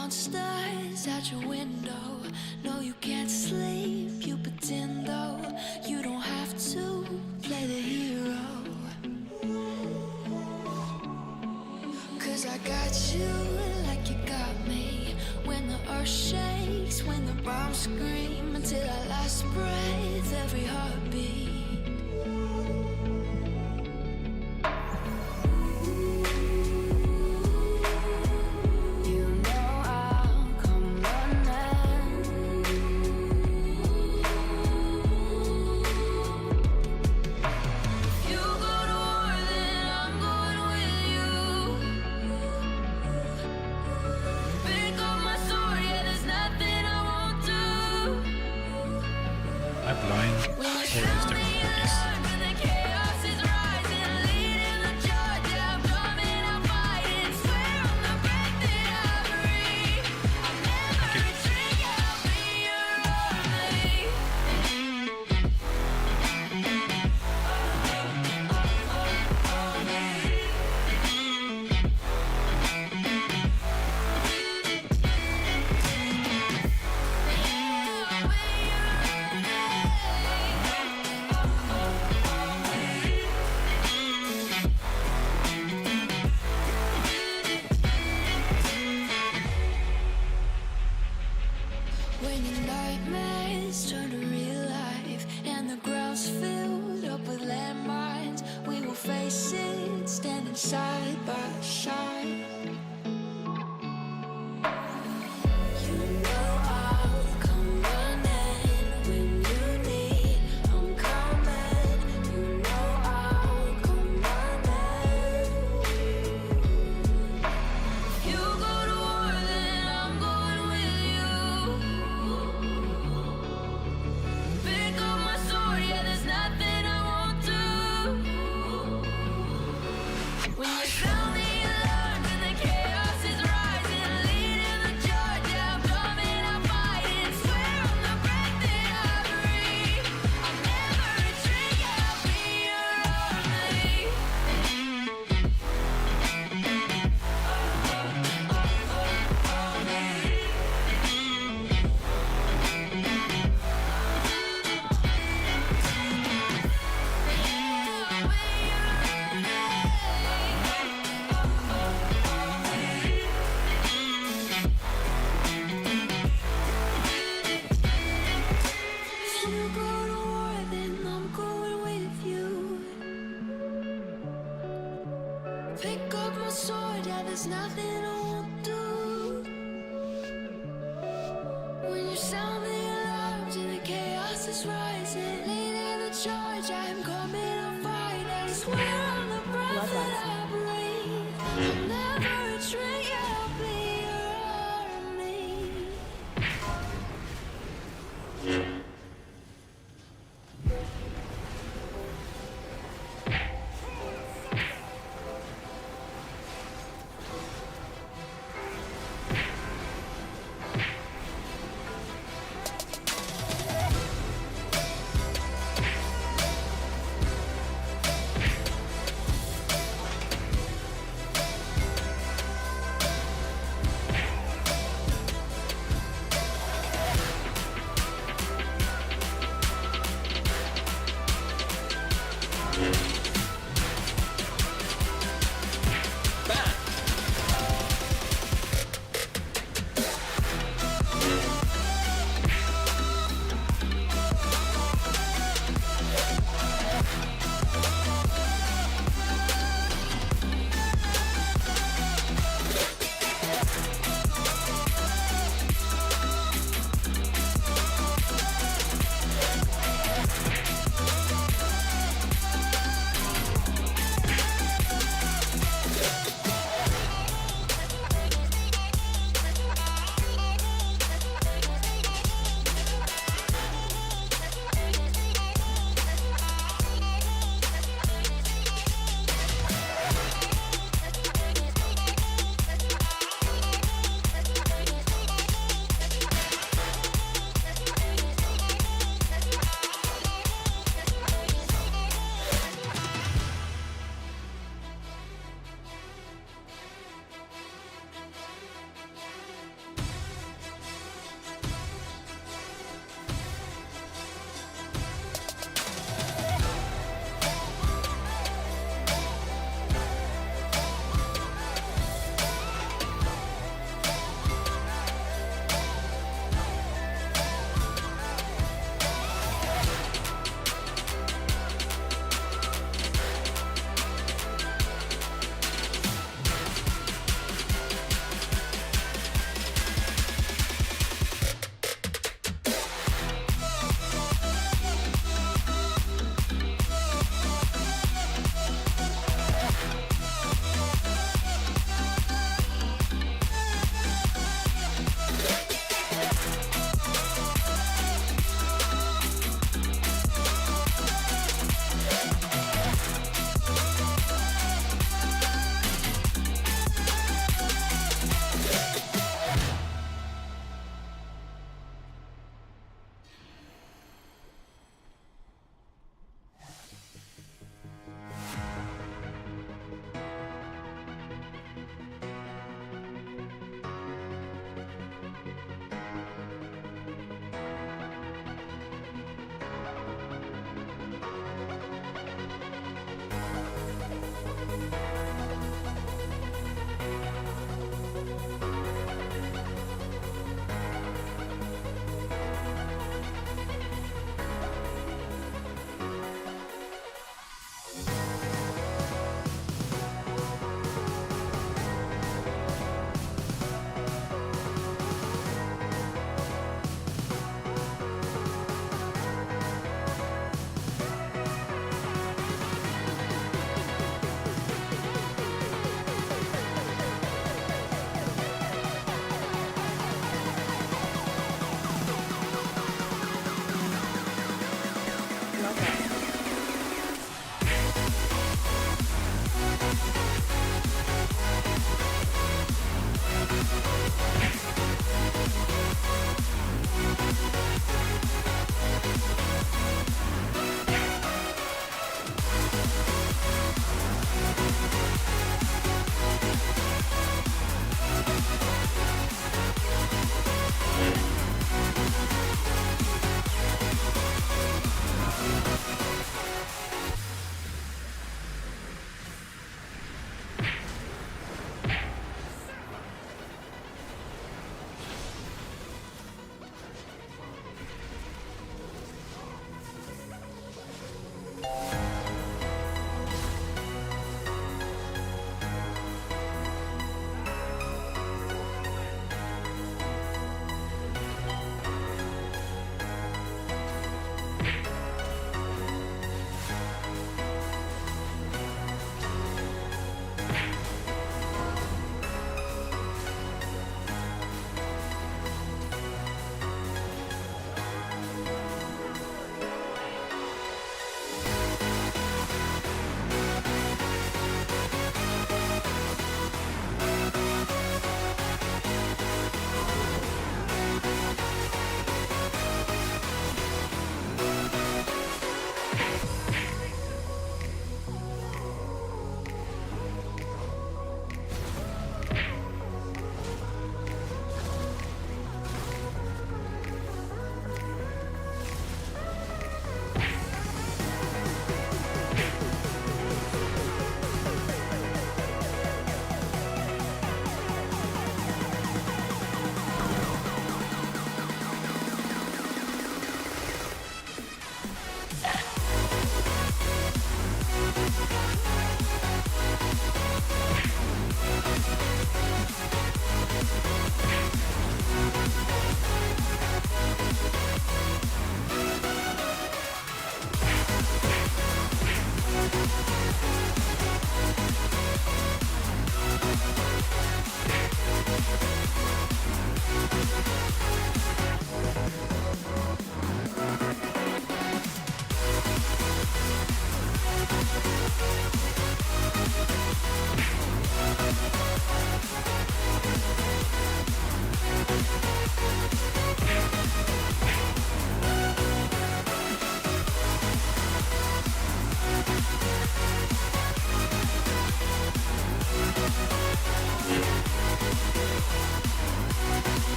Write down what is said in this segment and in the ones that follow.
monsters out your window. No, you can't sleep, you pretend though. You don't have to play the hero. 'Cause I got you like you got me. When the earth shakes, when the bombs scream, until our last breath, every heartbeat. When your nightmares turn to real life and the ground's filled up with landmines, we will face it standing side by side. You know I'll come running when you need. I'm coming. You know I'll come running. If you go to war, then I'm going with you. Pick up my sword, yeah, there's nothing I won't do. When you sound the alarm and the chaos is rising, leading the charge, yeah, I'm coming, I'm fighting. Swear on the breath that I breathe, I'll never retreat, yeah, I'll be your army. If you go to war, then I'm going with you. Pick up my sword, yeah, there's nothing I won't do. When you sound the alarms and the chaos is rising, leading the charge, I'm coming, I'm fighting. I swear on the breath that I breathe, I'll never retreat, yeah, I'll be your army.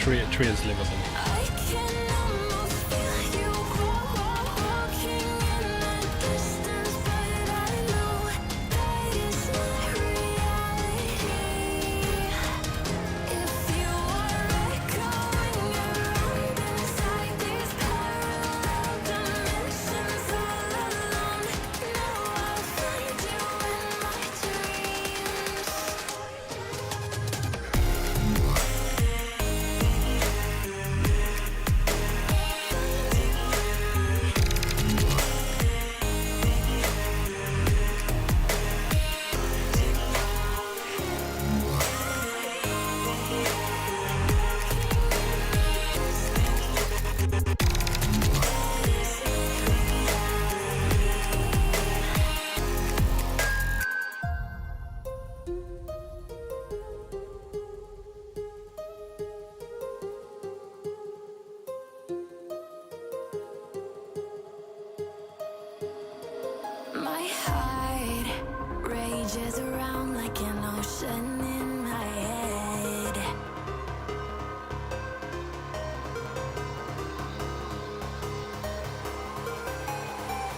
Tree is livable. I can almost feel you walking in the distance, but I know that is not reality. If you are echoing around inside these parallel dimensions all alone, now I'll find you in my dreams. My heart rages around like an ocean in my head.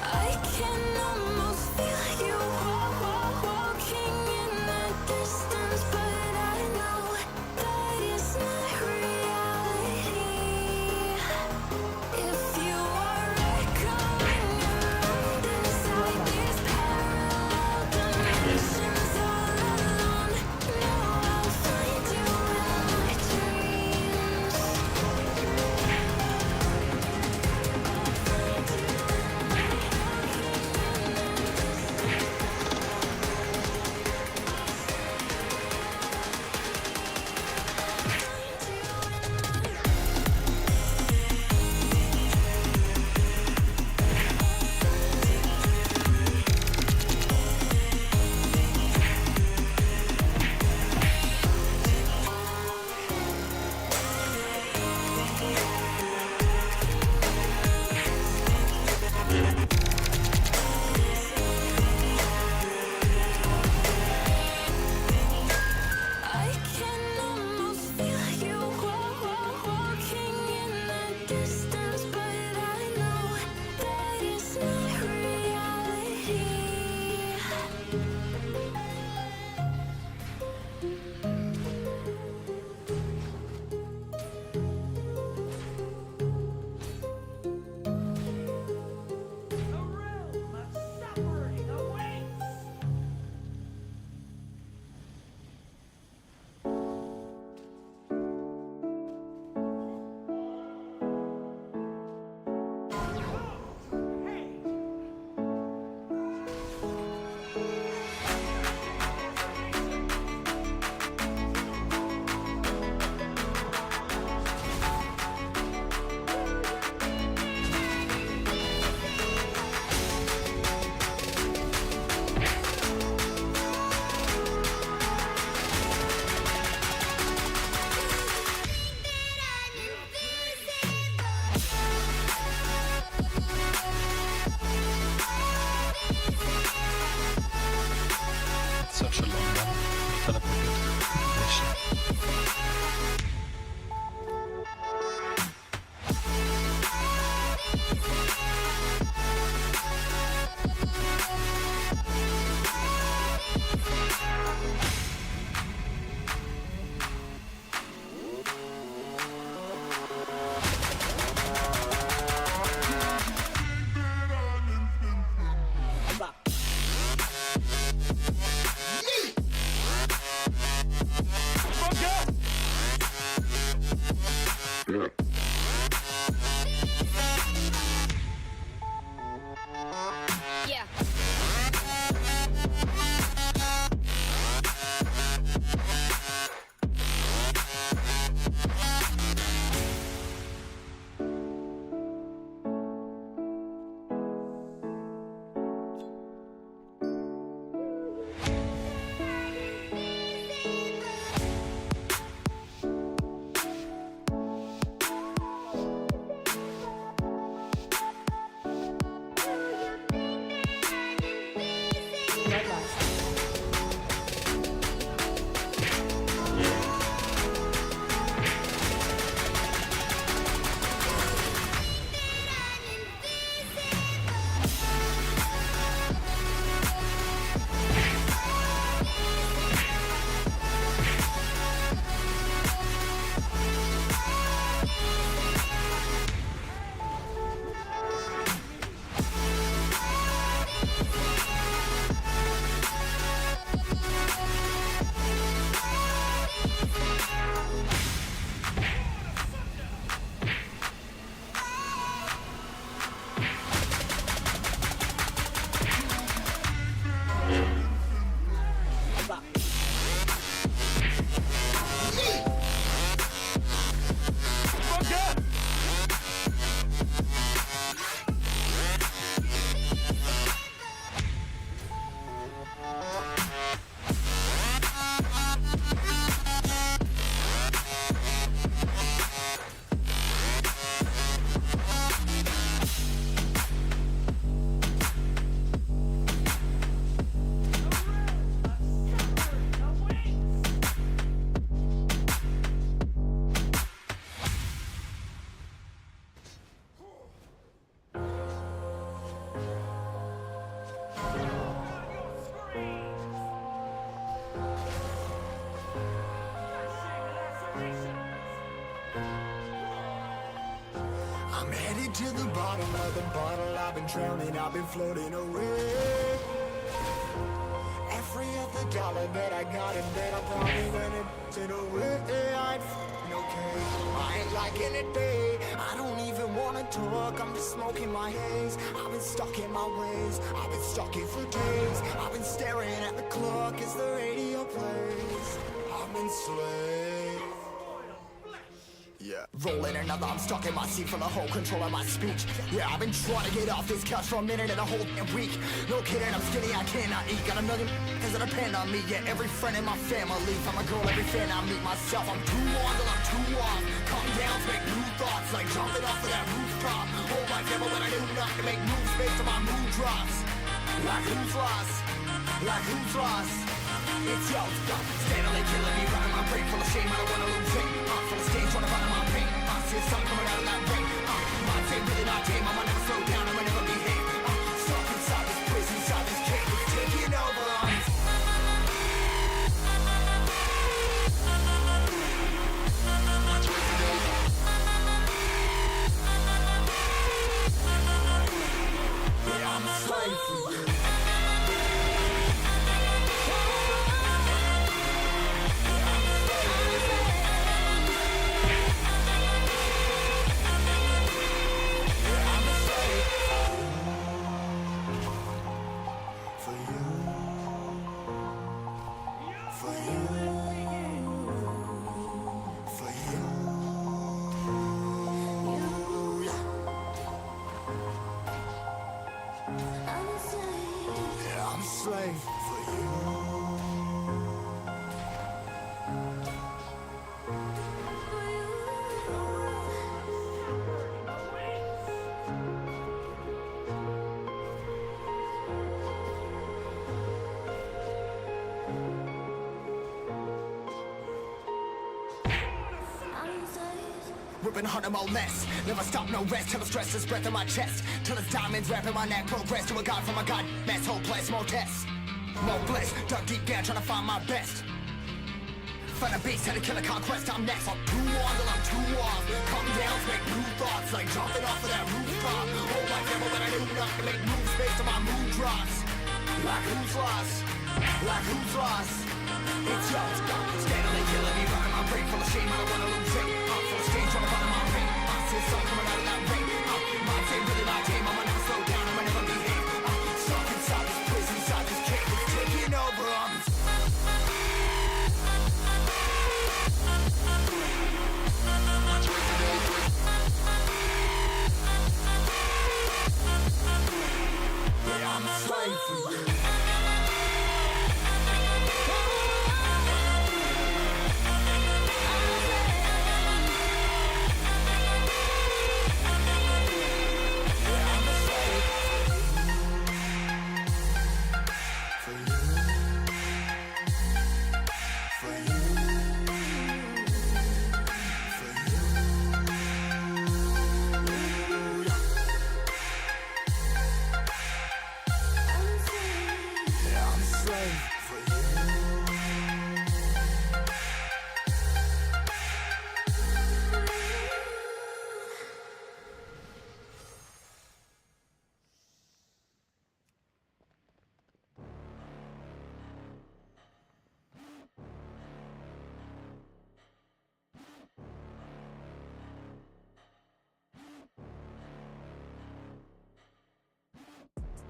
I can almost feel you walking in the distance, but I know that is not reality. If you are echoing around inside these parallel dimensions all alone, now I'll find you in my dreams. I can almost feel you walking in the distance, but I know that is not reality. A realm of suffering awaits! Hey! Such a long one. Teleported. to the bottom of the bottle. I've been drowning, I've been floating away. Every other dollar that I got in bed, I probably went it away. I ain't f***ing okay. I ain't liking it, babe. I don't even wanna talk. I'm just smoking my haze. I've been stuck in my ways. I've been stuck in for days. I've been staring at the clock as the radio plays. I've been slave. Yeah, rolling another, I'm stuck in my seat for the whole control of my speech. Yeah, I've been trying to get off this couch for a minute and a whole week. No kidding, I'm skinny, I cannot eat. Got a million that depend on me. Yeah, every friend in my family. From a girl, every fan I meet myself. I'm too on till I'm too off. Calm down to make new thoughts, like jumping off of that rooftop. Hold my camera when I do not to make moves based on my mood drops. Like who's lost? Like who's lost? It's yo, stop, steadily killing me, running my brain full of shame, I don't wanna lose it. Full of stage, trying to find my pain. I see the sun coming out of that rain. My tape really not tame, I'ma never slow down, I'ma never behave. Stuck inside this prison, inside this cage, it's taking over on me. Yeah, I'm a slave for you. Slave for you. Ripping harder, more less. Never stop, no rest. Till the stress is breath in my chest. Till it's diamonds wrapping my neck. Progress to a god from a god. Mess, hopeless, more tests. More bliss. Dug deep down, trying to find my best. Find a beast, had to kill a conquest. I'm next. I'm too on till I'm too off. Calm down, make new thoughts. Like jumping off of that rooftop. Hold my camera when I do not to make moves based on my mood drops. Like who's lost? Like who's lost? It's yo, stop, steadily killing me, running my brain full of shame, I don't wanna lose it. I'm full of stage, trying to find my pain. I see the sun coming out of that rain. My team, really my team, I'ma never slow down, I'ma never behave. Stuck inside this prison, inside this cage, it's taking over on me. Yeah, I'm a slave for you.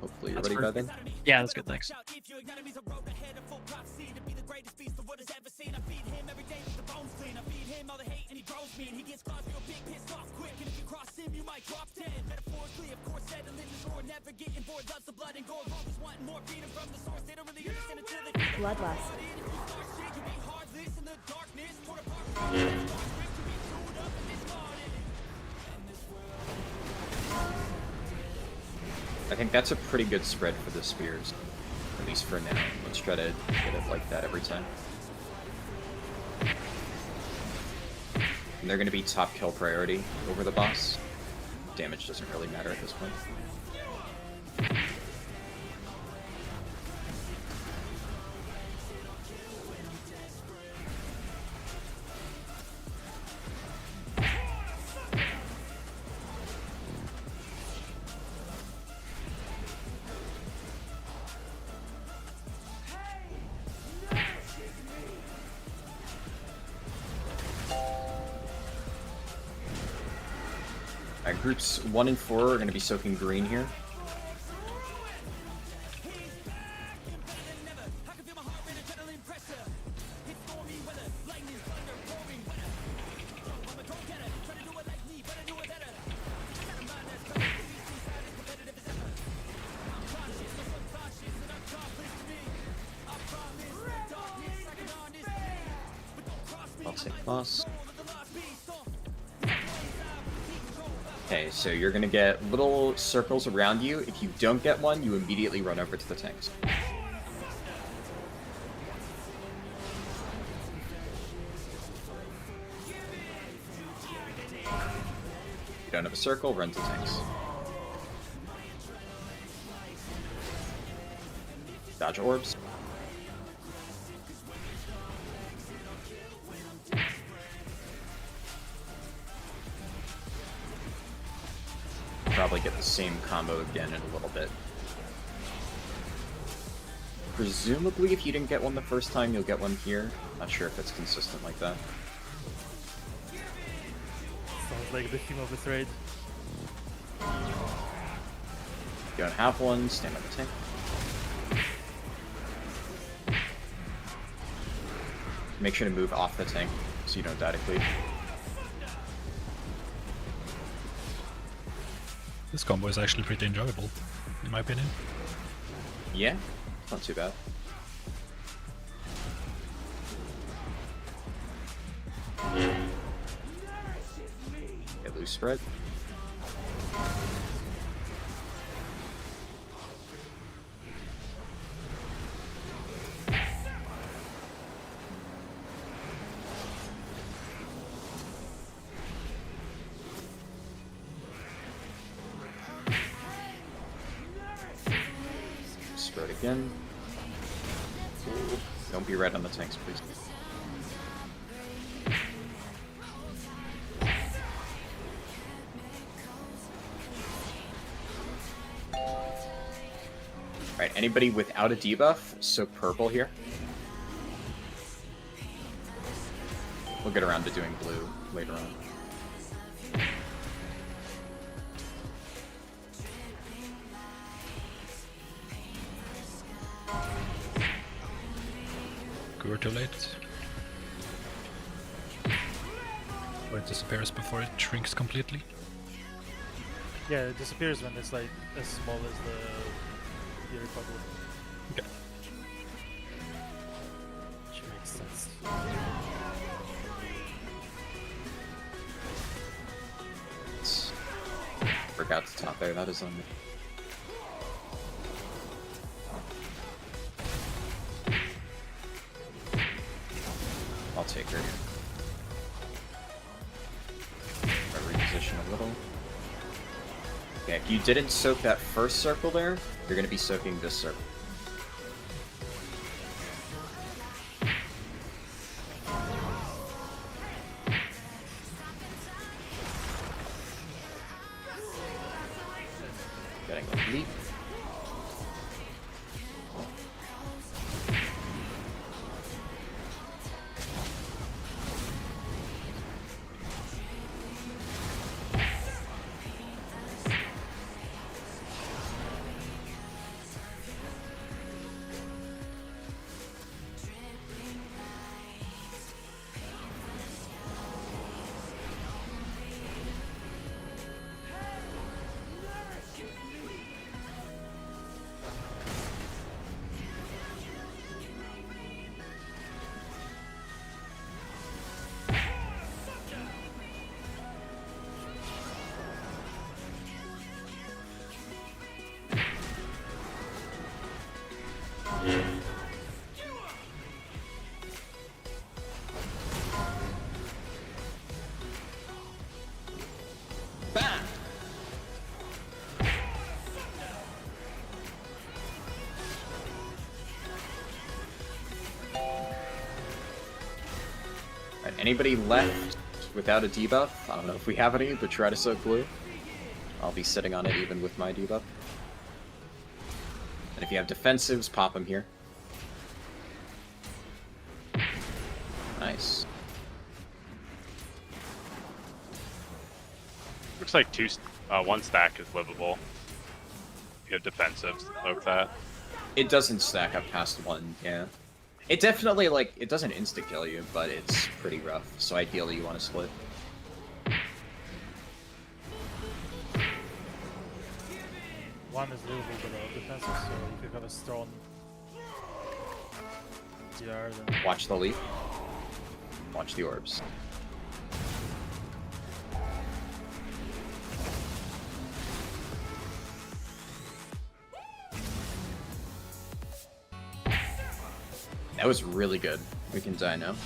Hopefully you're ready by then. Yeah, that's good, thanks. Bloodlust. I think that's a pretty good spread for the spears, at least for now. Let's try to get it like that every time. And they're going to be top kill priority over the boss. Damage doesn't really matter at this point. Groups 1 and 4 are going to be soaking green here. I'll take boss. Okay, so you're gonna get little circles around you. If you don't get one, you immediately run over to the tanks. You don't have a circle, run to tanks. Dodge orbs. Probably get the same combo again in a little bit. Presumably, if you didn't get one the first time, you'll get one here. Not sure if it's consistent like that. Sounds like the theme of this raid. If you don't have one, stand on the tank. Make sure to move off the tank so you don't die to cleave. This combo is actually pretty enjoyable, in my opinion. Yeah, not too bad. Get loose spread. Spread again. Ooh, don't be red on the tanks, please. Alright, anybody without a debuff, soak purple here. We'll get around to doing blue later on. We're too late. Or it disappears before it shrinks completely. Yeah, it disappears when it's like as small as the Republic. Okay. Which makes sense. Forgot to top there, that is on me. I'll take her. I'll reposition a little. Okay, if you didn't soak that first circle there, you're going to be soaking this circle. Getting a leap. Bam! Alright, anybody left without a debuff? I don't know if we have any, but try to soak blue. I'll be sitting on it even with my debuff. And if you have defensives, pop them here. Nice. looks like one stack is livable. You have defensive like that. It doesn't stack up past one, yeah. It definitely, like, it doesn't insta-kill you, but it's pretty rough, so ideally you want to split. One is livable below defensive, so if you have a strong DR, then Watch the leaf. Watch the orbs. That was really good. We can die now.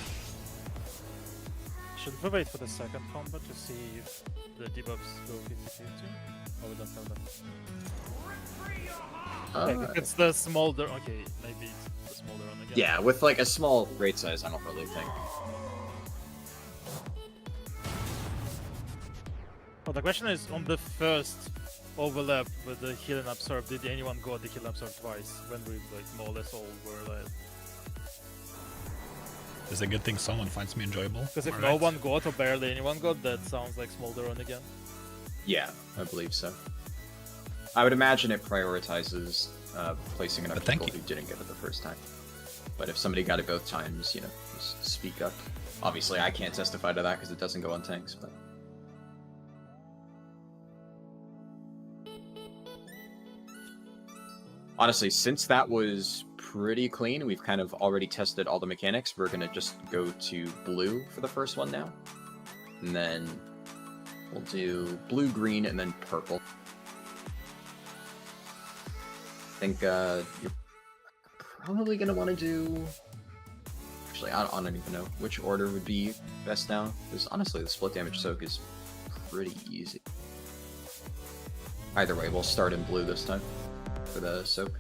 should we wait for the second combat to see if the debuffs go 50-50? Or we don't have that? Like, if it's the smolder, okay, maybe it's the smolder on again. Yeah, with like a small raid size, I don't really think. Well, the question is, on the first overlap with the heal and absorb, did anyone go the heal and absorb twice when we like more or less all were like? It's a good thing someone finds me enjoyable. Because if All no right. one got or barely anyone got, that sounds like smolder on again. Yeah, I believe so. I would imagine it prioritizes placing enough But thank people you. who didn't get it the first time. But if somebody got it both times, you know, just speak up. Obviously, I can't testify to that because it doesn't go on tanks, but... Honestly, since that was pretty clean, we've kind of already tested all the mechanics. We're going to just go to blue for the first one now. And then we'll do blue, green, and then purple. I think you're probably going to want to do... Actually, I don't even know which order would be best now. Because honestly, the split damage soak is pretty easy. Either way, we'll start in blue this time for the soak.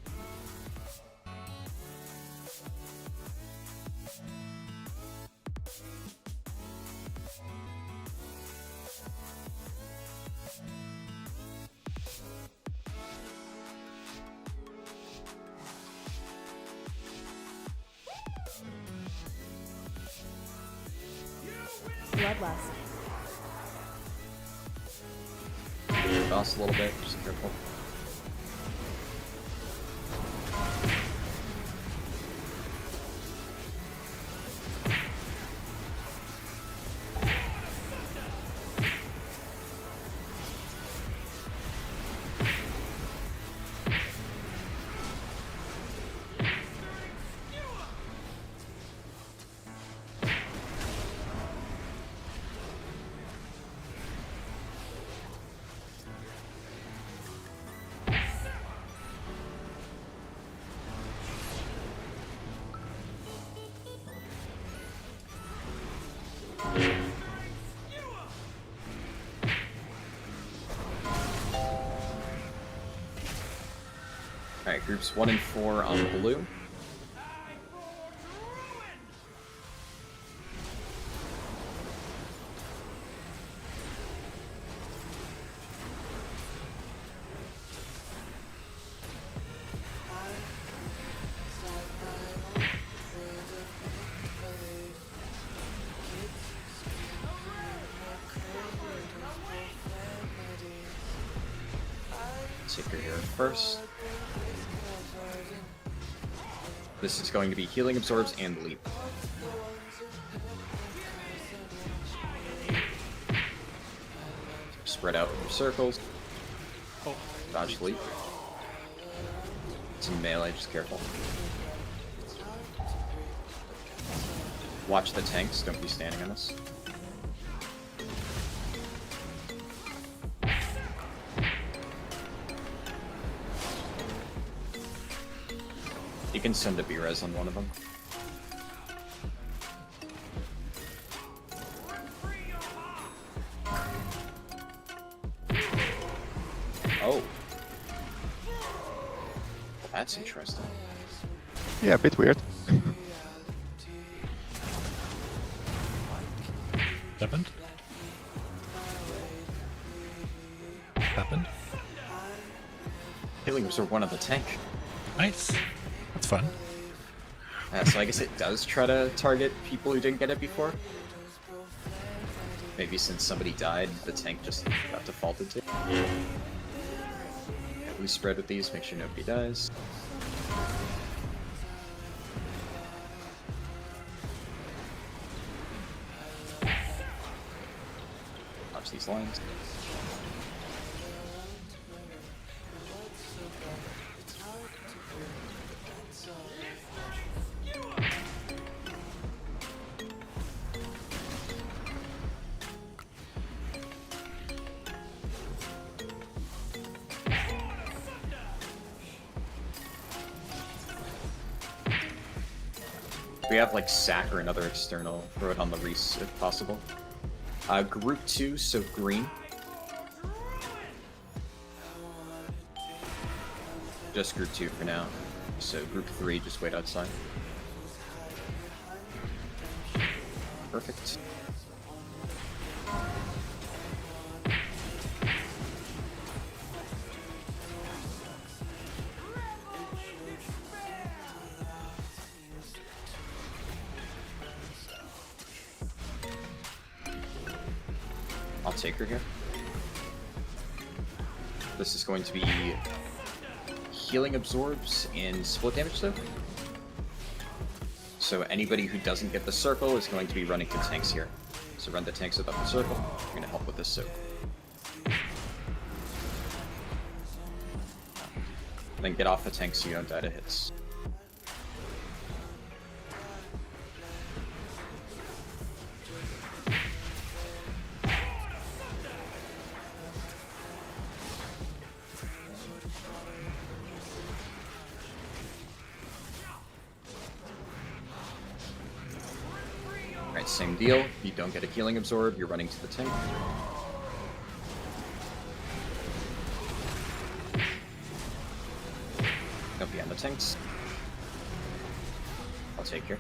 Bloodlust. Bounce a little bit, just careful. Alright, groups 1 and 4 on blue. Take her here first. This is going to be healing absorbs and leap. Spread out your circles. Dodge leap. It's in melee, just careful. Watch the tanks, don't be standing on us. You can send a B-res on one of them. Oh. That's interesting. Yeah, a bit weird. Happened? Happened? Healing absorb one of the tank. Nice. That's fun. So I guess it does try to target people who didn't get it before. Maybe since somebody died, the tank just got defaulted to. We spread with these, make sure nobody dies. Watch these lines. We have like sack or another external. Throw it on the Reese if possible. Group 2, so green. Just group 2 for now. So group 3, just wait outside. Perfect. I'll take her here. This is going to be healing absorbs and split damage though. So anybody who doesn't get the circle is going to be running to tanks here. So run the tanks above the circle. You're going to help with this soak. Then get off the tanks so you don't die to hits. Alright, same deal. If you don't get a healing absorb, you're running to the tank. Don't be on the tanks. I'll take her.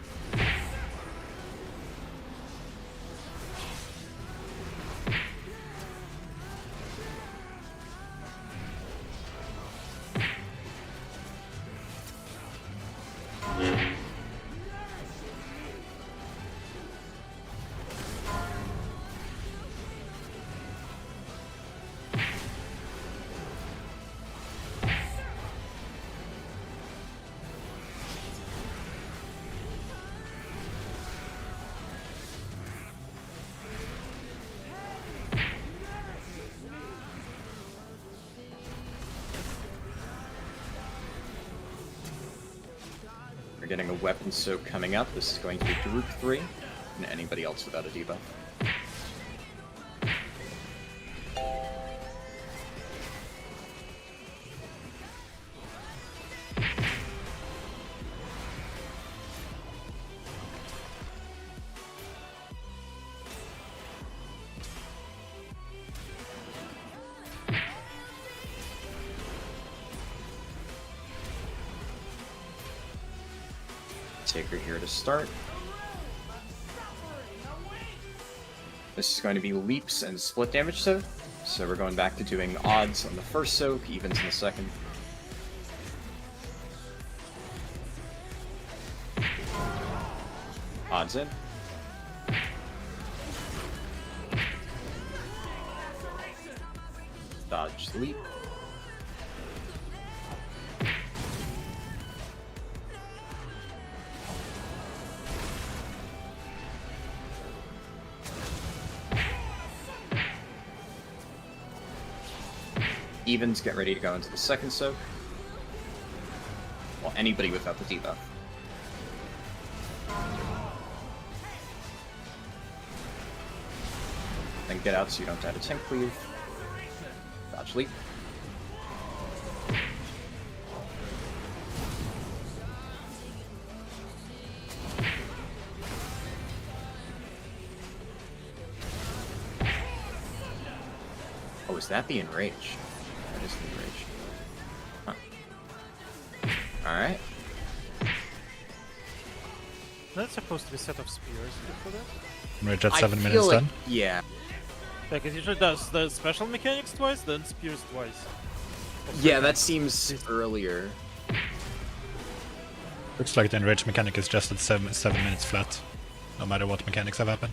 We're getting a weapon soak coming up. This is going to be group 3, and anybody else without a debuff. Take her here to start. This is going to be leaps and split damage soak. So we're going back to doing odds on the first soak, evens in the second. Odds in. Dodge leap. Evens, get ready to go into the second soak. Well, anybody without the debuff. Then get out so you don't die to tank cleave. Dodge leap. Oh, is that the enrage? That is the enrage. Huh. Alright. That's supposed to be a set of spears before that. Rage at I 7 feel minutes like, then. yeah. Like it usually does the special mechanics twice, then spears twice. Yeah, that seems earlier. Looks like the enrage mechanic is just at 7 minutes flat. No matter what mechanics have happened.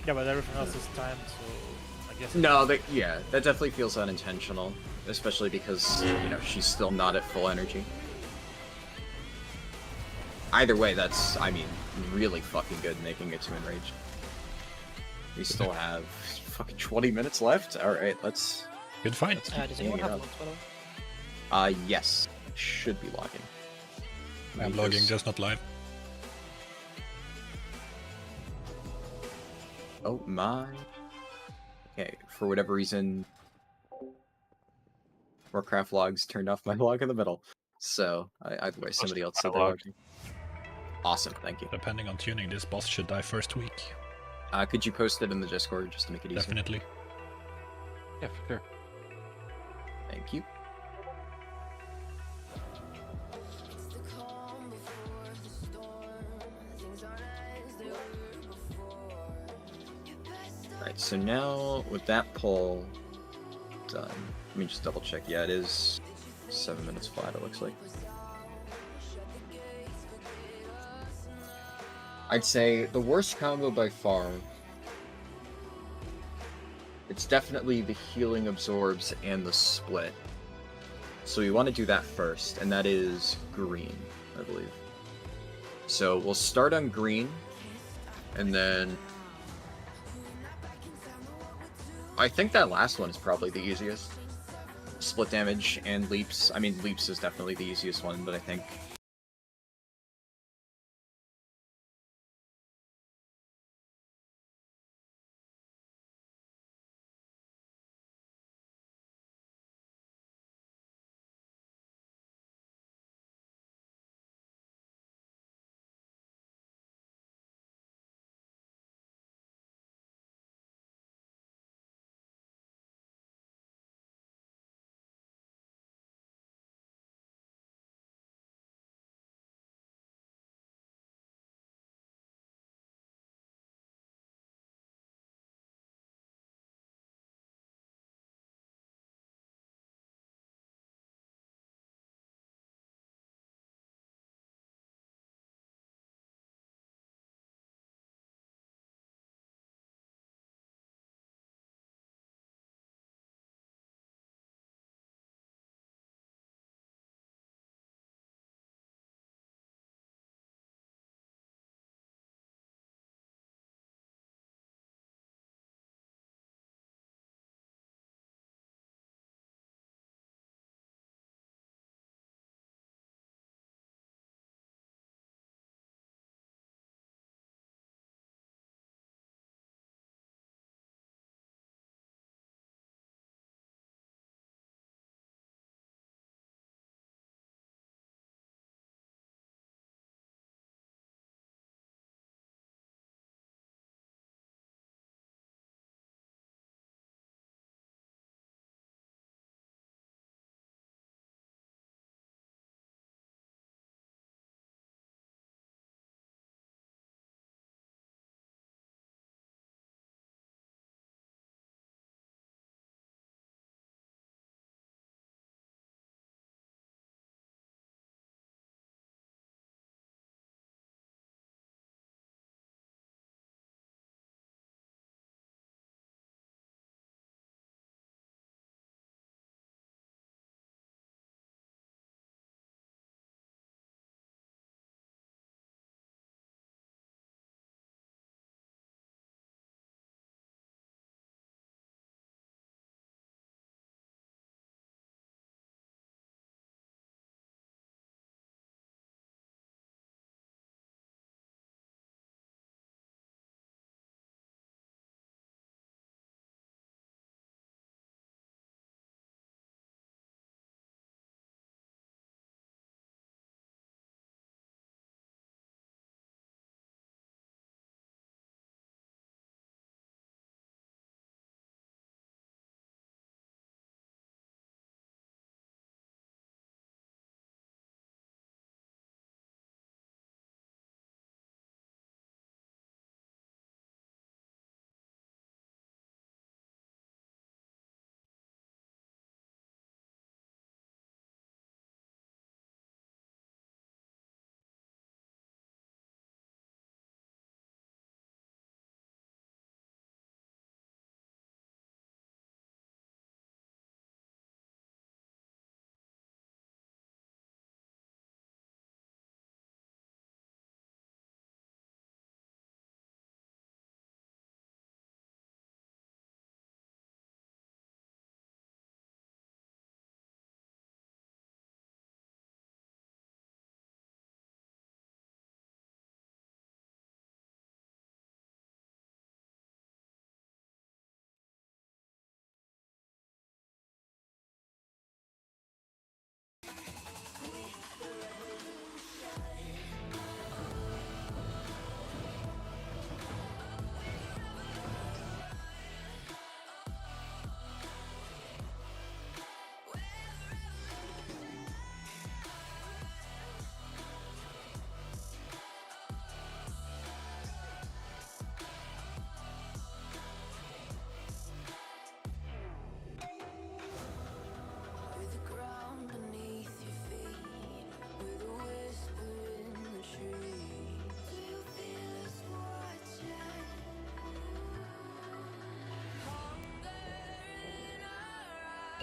Yeah, but everything else is timed, so I guess. No, that definitely feels unintentional, especially because she's still not at full energy. Either way, that's really fucking good making it to enrage. We still have fucking 20 minutes left. All right, let's. Good fight. Does anyone Yeah. have logs, by the way? Yes, should be logging. I'm logging, just not live. Oh my. Okay, for whatever reason, Warcraft logs turned off my log in the middle. So, either way, somebody else said they're log. logging. Awesome, thank you. Depending on tuning, this boss should die first week. Could you post it in the Discord just to make it easier? Definitely. Yeah, for sure. Thank you. It's the calm before the storm. Things aren't as they were before. Your best Alright, so now with that poll done, let me just double check. Yeah, it is 7 minutes flat, it looks like. I'd say the worst combo by far, it's definitely the healing absorbs and the split. So we want to do that first, and that is green, I believe. So we'll start on green, and then I think that last one is probably the easiest. Split damage and leaps. I mean, leaps is definitely the easiest one, but I think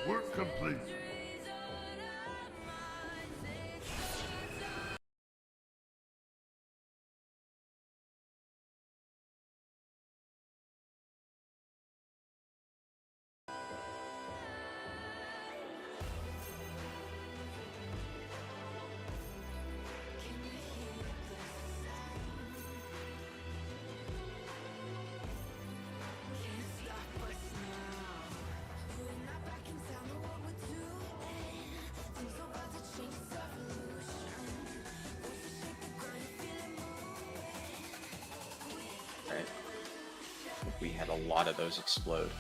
Work complete. Right. I think we had a lot of those explode.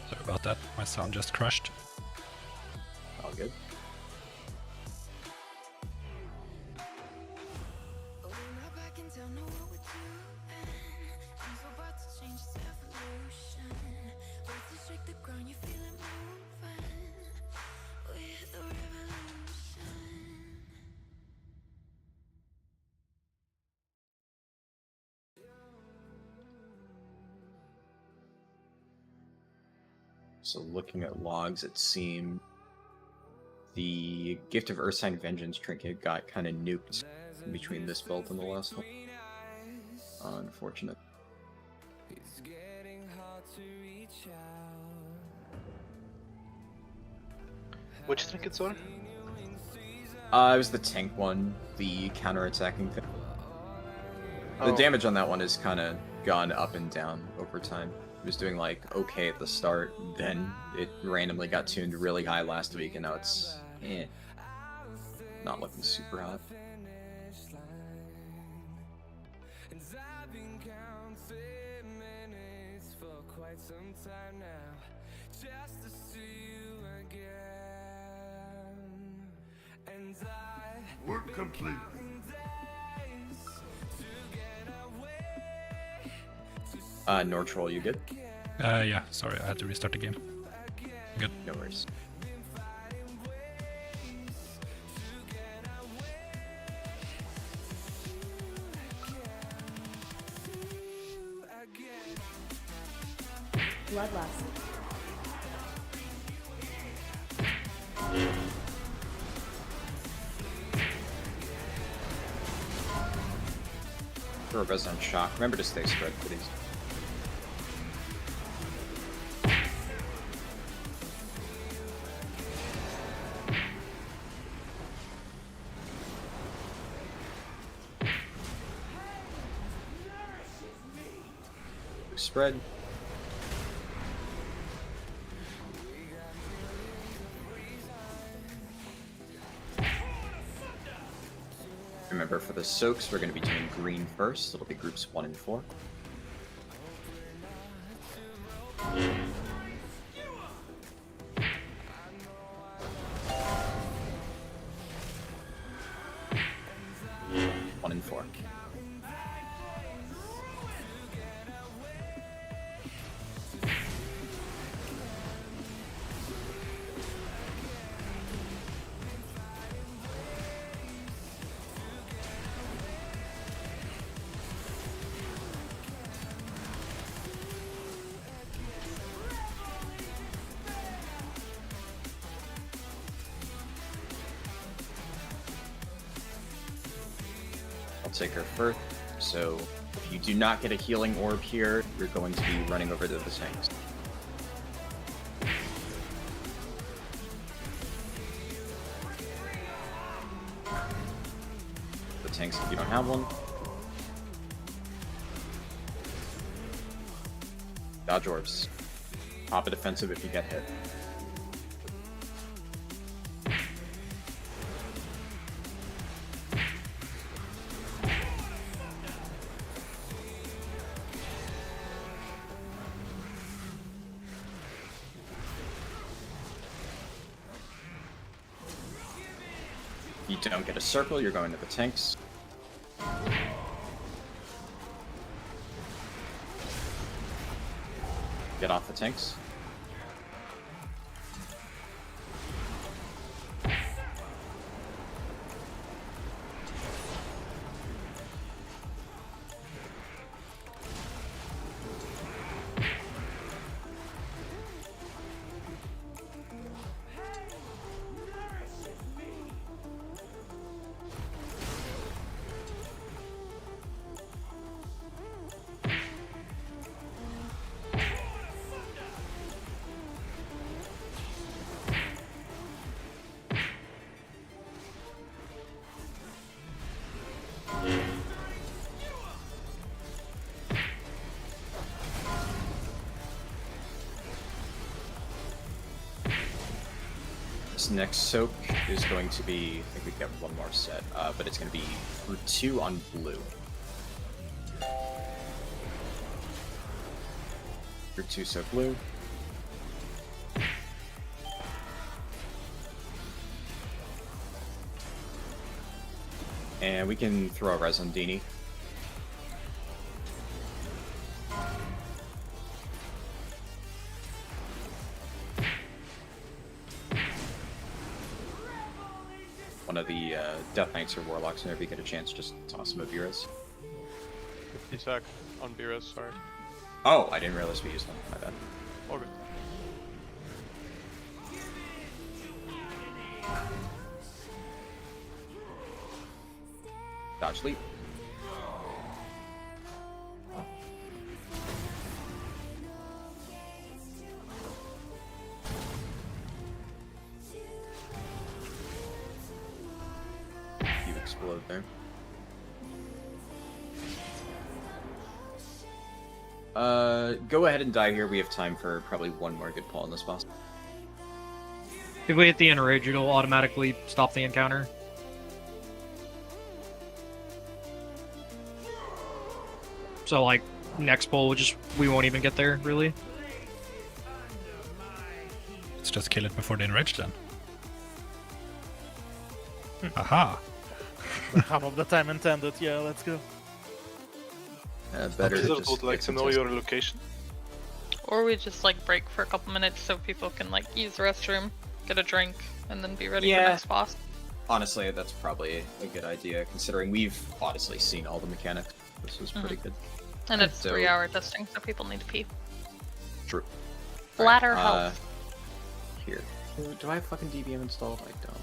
Sorry about that. My sound just crashed. All good. We're not backing down, know what we're doing. Things are about to change, it's evolution. Wait to shake the ground, you feel it moving. With the revolution. So looking at logs, it seemed the Gift of Earthsign Vengeance trinket got kind of nuked in between this build and the last one. Unfortunate. Which trinket's on? It was the tank one, the counter-attacking thing. The Oh. damage on that one has kind of gone up and down over time. It was doing like okay at the start, then it randomly got tuned really high last week, and now it's not looking super hot. Work complete. Nortrol, you good? Yeah, sorry, I had to restart the game. Good. No worries. Bloodlust. For a Resonant Shock, remember to stay spread for these. Spread. Remember, for the soaks, we're going to be doing green first. It'll be groups 1 and 4. One and 4. I'll take her first. So if you do not get a healing orb here, you're going to be running over to the tanks. The tanks if you don't have one. Dodge orbs. Pop a defensive if you get hit. If you don't get a circle, you're going to the tanks. Get off the tanks. this next soak is going to be, I think we get one more set, but it's going to be for 2 on blue. For 2 soak blue. And we can throw a res on Dini. One of the Death Knights or Warlocks, whenever you get a chance, just toss him a Virus. 50 sec on Beerus, sorry. Oh, I didn't realize we used them. My bad. All good. Dodge leap. You explode there. Go ahead and die here. We have time for probably one more good pull on this boss. If we hit the enrage, it'll automatically stop the encounter. So, like, next pull, we won't even get there, really. Let's just kill it before they enrage then. Aha! Half of the time intended, yeah, let's go. Better to Blizzard just would like get to know some your location. Or we just like break for a couple minutes so people can like use the restroom, get a drink, and then be ready for Yeah. next boss. Honestly, that's probably a good idea, considering we've honestly seen all the mechanics. This was pretty good. And it's So- 3-hour testing, so people need to pee. True. Bladder Alright, health. Here. Do I have fucking DBM installed? I don't.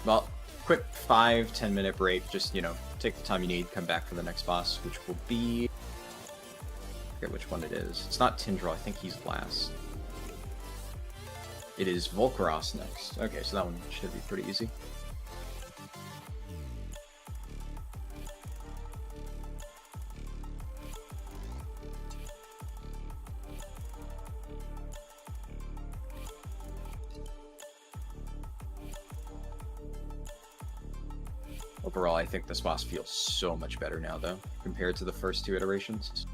Well, quick 5-10 minute break. Just, you know, take the time you need, come back for the next boss, which will be... I forget which one it is. It's not Tindral, I think he's last. It is Volcaros next. Okay, so that one should be pretty easy. Overall, I think this boss feels so much better now, though, compared to the first 2 iterations.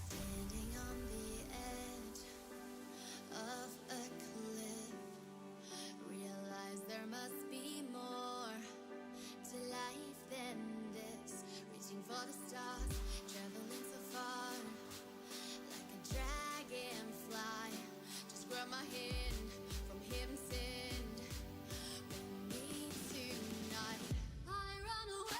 Standing on the edge of a cliff, realize there must be more to life than this. Reaching for the stars, traveling so far, like a dragonfly. Just grab my hand from heaven send. We meet tonight. I run away.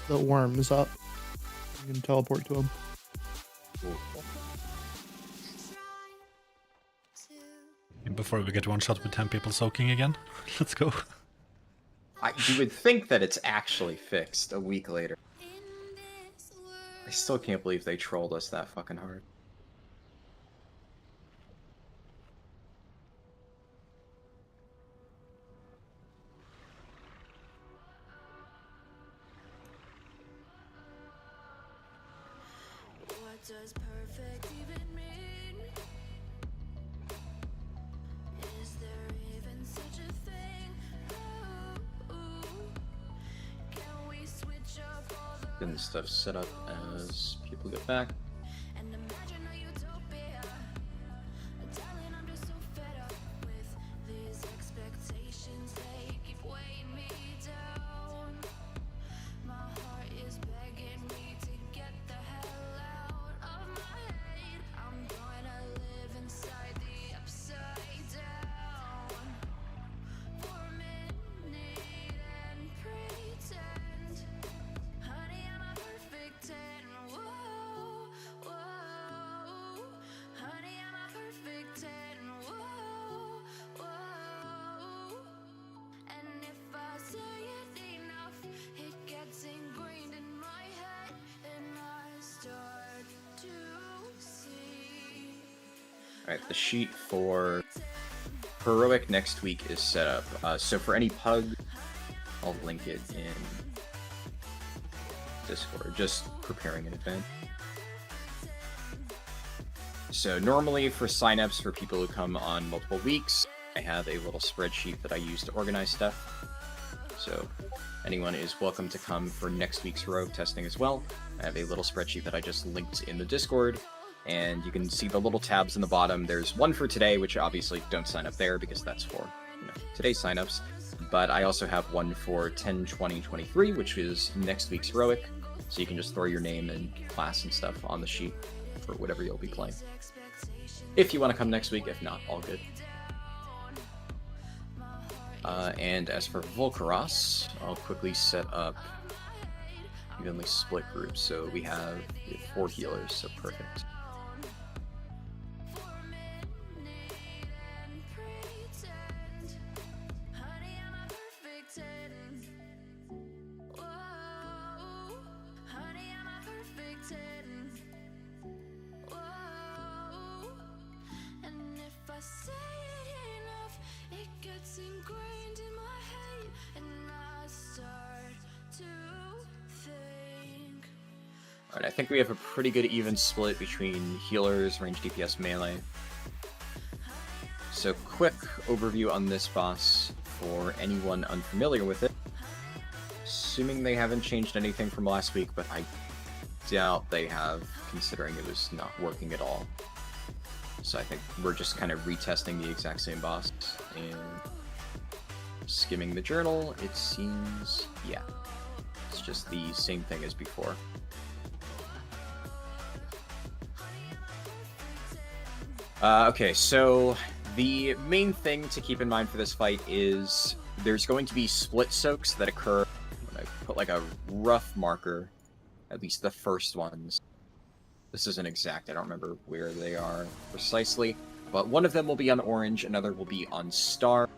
the worms up. You can teleport to them. Before we get one shot with 10 people soaking again. Let's go. You would think that it's actually fixed a week later. I still can't believe they trolled us that fucking hard. What does perfect even mean? Is there even such a thing? Ooh, can we switch up all the Getting stuff set up as people get back. and imagine a utopia? Darling, I'm just so fed up with these expectations. They keep weighing me down. My heart is begging me to get the hell out of my head. I'm gonna live inside the upside down for a minute and pretend, honey, I'm a perfect 10. Whoa, whoa, honey, I'm a perfect 10. Whoa, whoa, and if I say it enough, it gets ingrained in my head, and I start to see. Alright, the sheet for Heroic next week is set up. So for any pug, I'll link it in Discord, just preparing in advance. So normally for signups for people who come on multiple weeks, I have a little spreadsheet that I use to organize stuff. So anyone is welcome to come for next week's heroic testing as well. I have a little spreadsheet that I just linked in the Discord, and you can see the little tabs in the bottom. There's one for today, which obviously don't sign up there because that's for today's signups. But I also have one for 10/20/23, which is next week's heroic. So you can just throw your name and class and stuff on the sheet for whatever you'll be playing. If you want to come next week, if not, all good. And as for Volcaros, I'll quickly set up evenly split groups. So we have 4 healers, so perfect. Ingrained in my head, and I start to think. Alright, I think we have a pretty good even split between healers, range DPS, melee. So quick overview on this boss for anyone unfamiliar with it. Assuming they haven't changed anything from last week, but I doubt they have, considering it was not working at all. So I think we're just kind of retesting the exact same boss, and skimming the journal, it seems, yeah, it's just the same thing as before. Okay, so the main thing to keep in mind for this fight is there's going to be split soaks that occur. I put like a rough marker, at least the first ones. This isn't exact, I don't remember where they are precisely, but one of them will be on orange, another will be on star,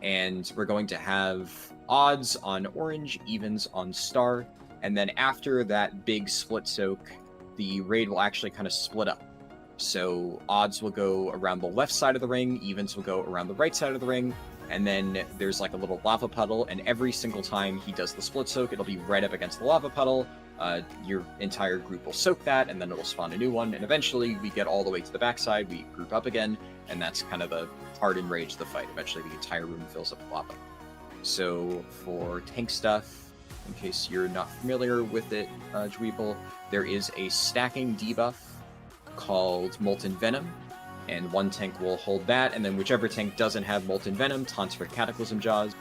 and we're going to have odds on orange, evens on star, and then after that big split soak, the raid will actually kind of split up. So odds will go around the left side of the ring, evens will go around the right side of the ring, and then there's like a little lava puddle, and every single time he does the split soak, it'll be right up against the lava puddle. Your entire group will soak that, and then it'll spawn a new one, and eventually we get all the way to the backside, we group up again, and that's kind of the hardened rage of the fight. Eventually the entire room fills up with lava. So for tank stuff, in case you're not familiar with it, Dweeple, there is a stacking debuff called Molten Venom, and one tank will hold that, and then whichever tank doesn't have Molten Venom taunts for Cataclysm Jaws,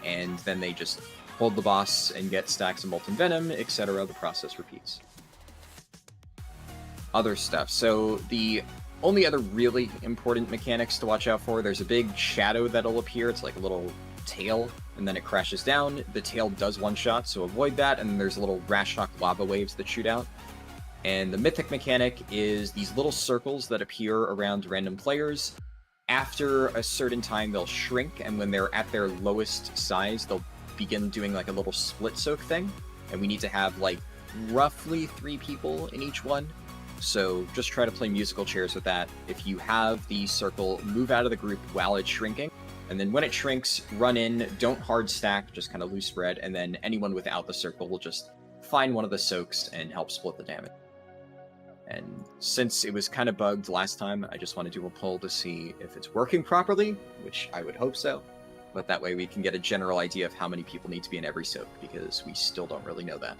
and then they just hold the boss and get stacks of Molten Venom, etc. The process repeats. Other stuff. So the only other really important mechanics to watch out for, there's a big shadow that'll appear. It's like a little tail, and then it crashes down. The tail does one-shot, so avoid that, and then there's little Rashok lava waves that shoot out. And the Mythic mechanic is these little circles that appear around random players. After a certain time, they'll shrink, and when they're at their lowest size, they'll begin doing like a little split soak thing. And we need to have like roughly 3 people in each one. So just try to play musical chairs with that. If you have the circle, move out of the group while it's shrinking. And then when it shrinks, run in, don't hard stack, just kind of loose spread. And then anyone without the circle will just find one of the soaks and help split the damage. And since it was kind of bugged last time, I just want to do a poll to see if it's working properly, which I would hope so. But that way we can get a general idea of how many people need to be in every soak, because we still don't really know that.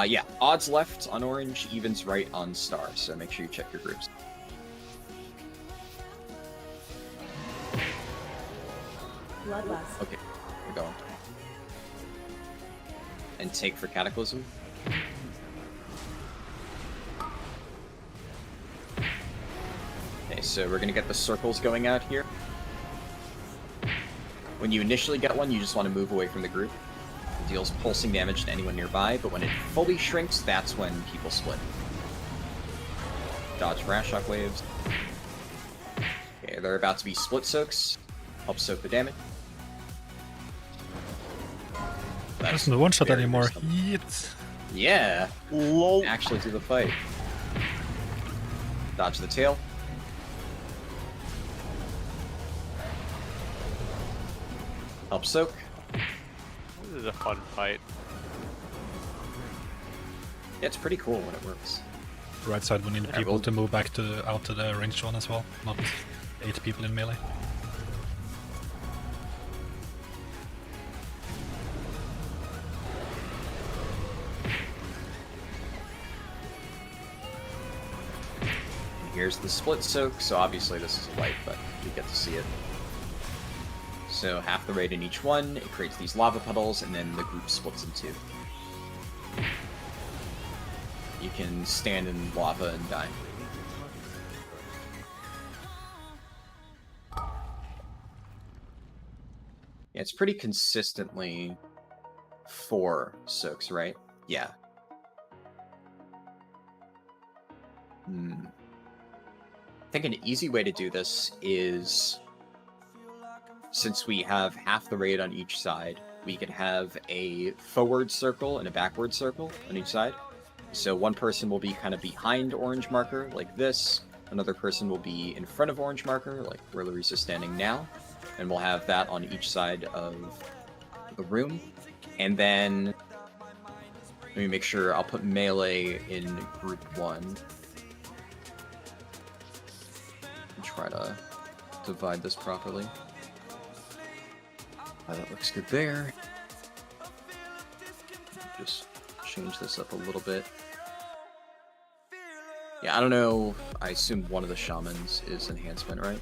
Yeah, odds left on orange, evens right on star, so make sure you check your groups. Bloodlust. Okay, we're going. And take for Cataclysm. Okay, so we're gonna get the circles going out here. When you initially get one, you just want to move away from the group. It deals pulsing damage to anyone nearby, but when it fully shrinks, that's when people split. Dodge Rashok waves. Okay, they're about to be split soaks. Help soak the damage. Doesn't the one-shot very anymore. reasonable. Yeet. Yeah! Lol. Actually do the fight. Dodge the tail. Help soak. This is a fun fight. Yeah, it's pretty cool when it works. Right side, we need Yeah, people we'll- to move back out to the ranged one as well, not 8 people in melee. Here's the split soak, so obviously this is light, but you get to see it. So half the rate in each one, it creates these lava puddles, and then the group splits in 2. You can stand in lava and die. Yeah, it's pretty consistently 4 soaks, right? Yeah. I think an easy way to do this is, since we have half the rate on each side, we could have a forward circle and a backward circle on each side. So one person will be kind of behind orange marker, like this. Another person will be in front of orange marker, like where Larissa's standing now. And we'll have that on each side of the room. And then, let me make sure, I'll put melee in group 1. And try to divide this properly. That looks good there. Just change this up a little bit. Yeah, I don't know. I assume one of the shamans is enhancement, right?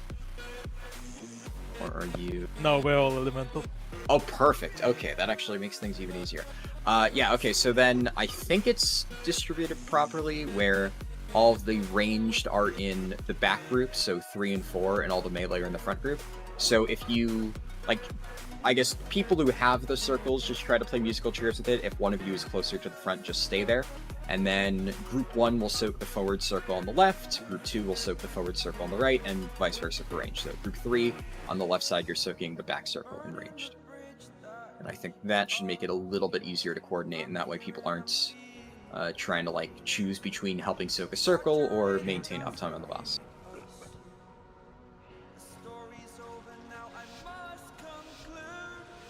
Or are you... No, we're all elemental. Oh, perfect. Okay, that actually makes things even easier. Yeah, okay, so then I think it's distributed properly where all of the ranged are in the back group, so 3 and 4, and all the melee are in the front group. So if you, like, I guess people who have the circles just try to play musical chairs with it. If one of you is closer to the front, just stay there. And then group 1 will soak the forward circle on the left, group 2 will soak the forward circle on the right, and vice versa for ranged. So group 3, on the left side, you're soaking the back circle in ranged. And I think that should make it a little bit easier to coordinate, and that way people aren't trying to like choose between helping soak a circle or maintain uptime on the boss.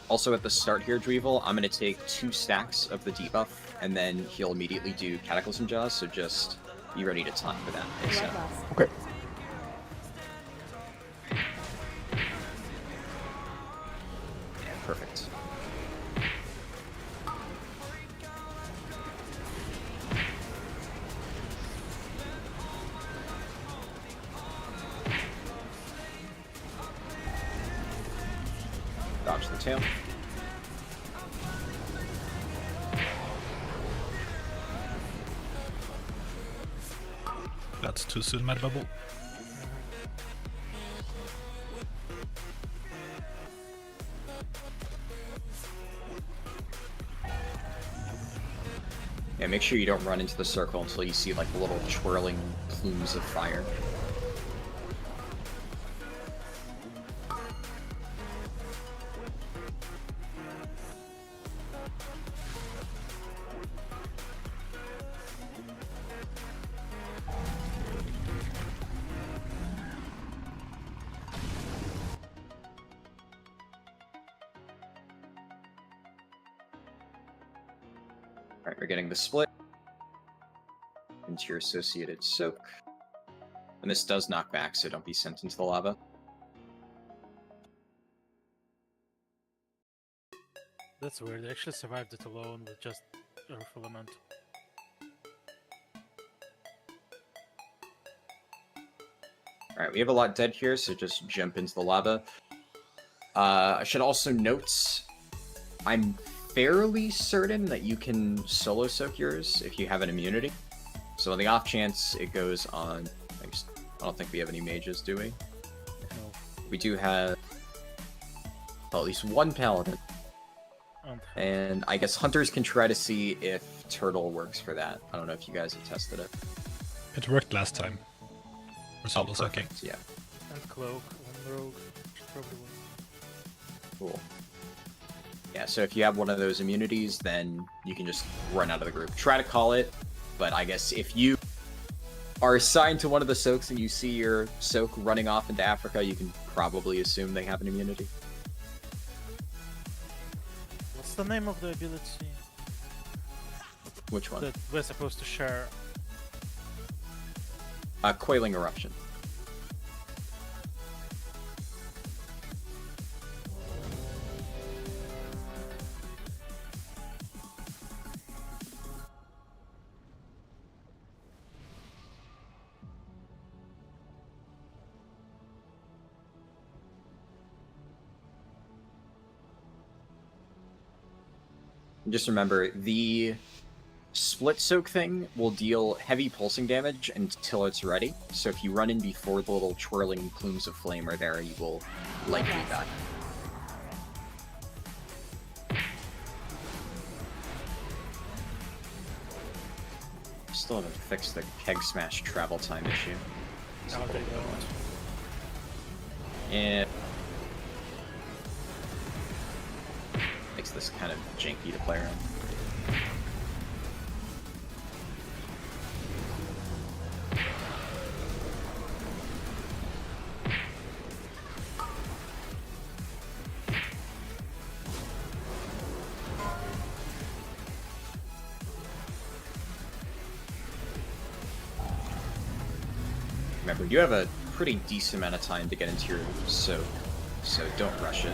Also at the start here, Dweevil, I'm going to take 2 stacks of the debuff, and then he'll immediately do Cataclysm Jaws, so just be ready to time for that. So. Okay. Yeah, perfect. Dodge the tail. That's too soon, Mad Bubble. Yeah, make sure you don't run into the circle until you see like the little twirling plumes of fire. Alright, we're getting the split into your associated soak. And this does knock back, so don't be sent into the lava. That's weird. They actually survived it alone with just Earth Element. Alright, we have a lot dead here, so just jump into the lava. I should also note, I'm fairly certain that you can solo soak yours if you have an immunity. So on the off chance it goes on, I don't think we have any mages, do we? No. We do have at least one paladin. And I guess hunters can try to see if turtle works for that. I don't know if you guys have tested it. It worked last time. For solo soaking. perfect, yeah. And Cloak, one rogue, probably one. Cool. Yeah, so if you have one of those immunities, then you can just run out of the group. Try to call it, but I guess if you are assigned to one of the soaks and you see your soak running off into Africa, you can probably assume they have an immunity. What's the name of the ability Which one? that we're supposed to share? Coiling Eruption. Just remember, the split soak thing will deal heavy pulsing damage until it's ready. So if you run in before the little twirling plumes of flame are there, you will likely die. Still haven't fixed the keg smash travel time issue. I'll take that one. And makes this kind of janky to play around. Remember, you have a pretty decent amount of time to get into your soak, so don't rush it.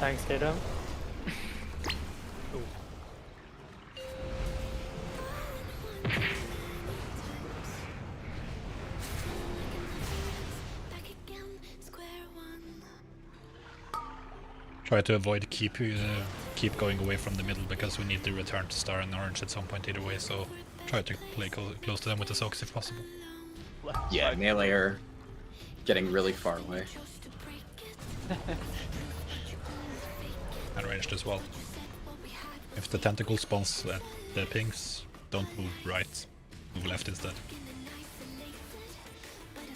Thanks, Data. Try to avoid keep going away from the middle because we need to return to Star and Orange at some point either way, so try to play close to them with the soaks if possible. Yeah, melee are getting really far away. And ranged as well. If the tentacle spawns at the pings, don't move right, move left instead.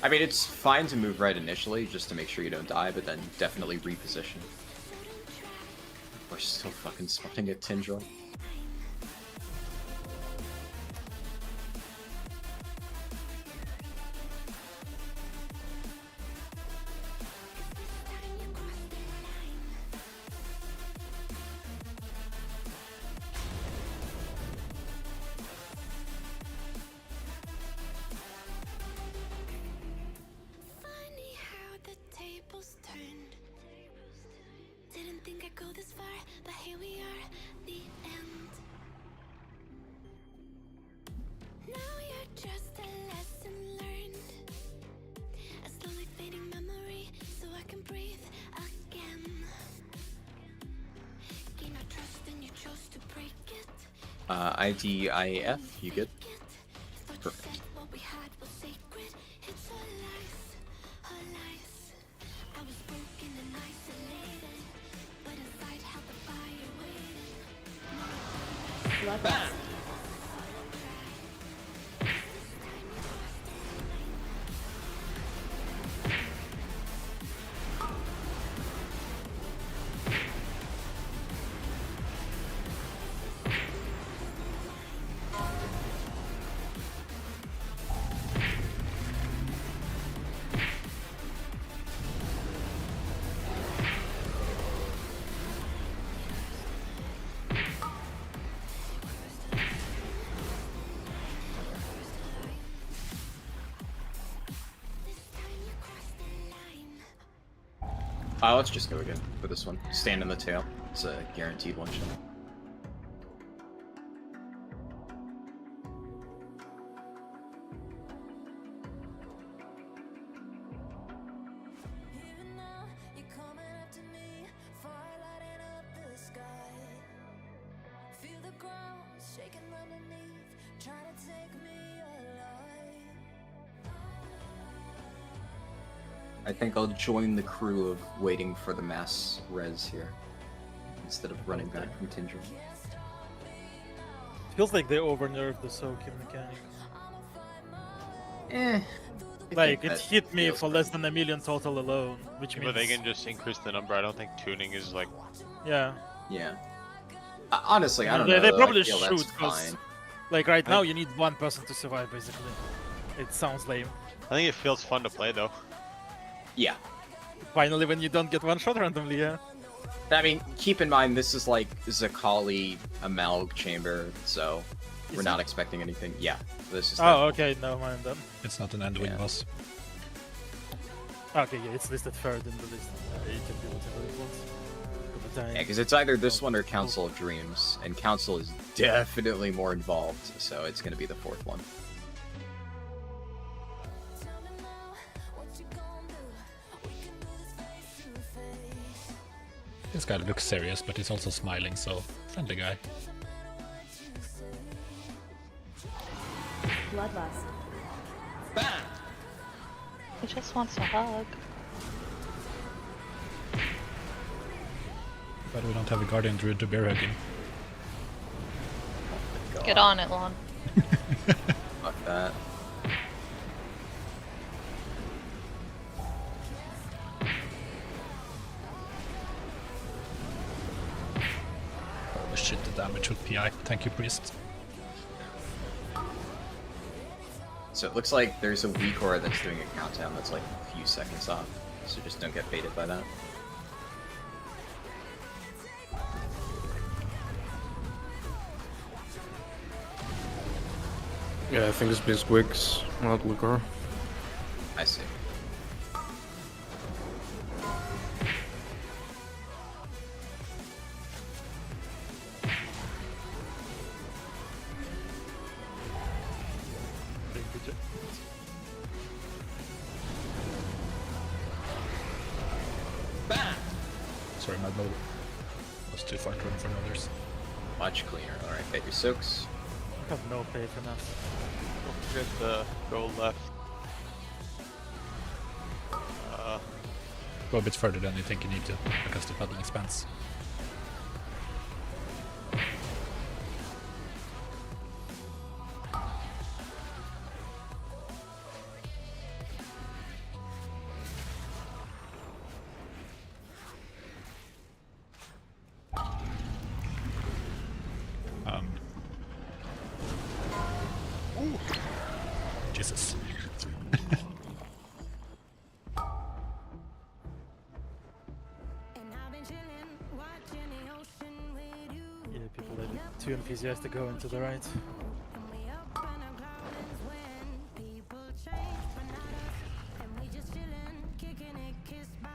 I mean, it's fine to move right initially, just to make sure you don't die, but then definitely reposition. We're still fucking spawning at Tindril. Funny how the tables turned. Didn't think I'd go this far, but here we are, the end. IDIF, you good? Perfect. What we had was sacred. It's all lies, all lies. I was broken and isolated, but inside held the fire waiting. Let's just go again for this one. Stand in the tail. It's a guaranteed one shot. Even now, you're coming after me, fire lighting up the sky. Feel the ground shaking underneath, trying to take me alive. I think I'll join the crew of waiting for the mass res here, instead of running back from Tindral. Feels like they over-nerfed the soaking mechanic. Like, it that hit me feels for less than 1 million total alone, which Yeah, means... but they can just increase the number. I don't think tuning is like. Yeah. Yeah. Honestly, I don't They know. probably I feel should, that's 'cause- fine. Like, right now you need one person to survive, basically. It sounds lame. I think it feels fun to play though. Yeah. Finally, when you don't get one shot randomly, yeah. I mean, keep in mind, this is like Zakali Amalg Chamber, so we're Is not it? expecting anything. Yeah. This is Oh, okay, never mind then. It's not an end-wing Yeah. boss. Okay, yeah, it's listed third in the list. It can be whatever it wants. For the time. Yeah, because it's either this one or Council of Dreams, and Council is definitely more involved, so it's going to be the fourth one. Tell me now, what you gonna do? We can do this face to face. This guy looks serious, but he's also smiling, so friendly guy. Bloodlust. He just wants a hug. But we don't have a Guardian Druid to bear hugging. Get on it, Lon. Fuck that. Holy shit, the damage with PI. Thank you, Priest. So it looks like there's a weak aura that's doing a countdown that's like a few seconds off, so just don't get baited by that. Yeah, I think it's Bisquick's, not Lucor. I see. Sorry, my bow was too far to run for others. Much cleaner. Alright, get your soaks. I have no faith enough. Don't forget the go left. Go a bit further than you think you need to, because the puddle expands. Jesus. And I've been chilling, watching the ocean with you. Yeah, people are too enthusiastic going to the right. And we up in our clouds when people change for nights. And we just chilling, kicking it, kissed by.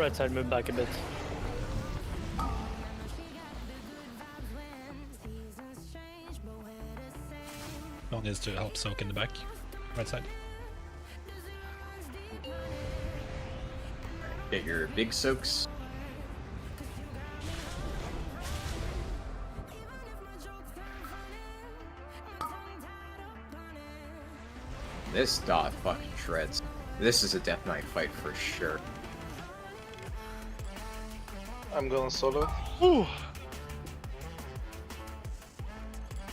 Right side, move back a bit. She got the good vibes when seasons change, but we're the same. One needs to help soak in the back. Right side. Get your big soaks. This dot fucking shreds. This is a Death Knight fight for sure. I'm going solo. Whew.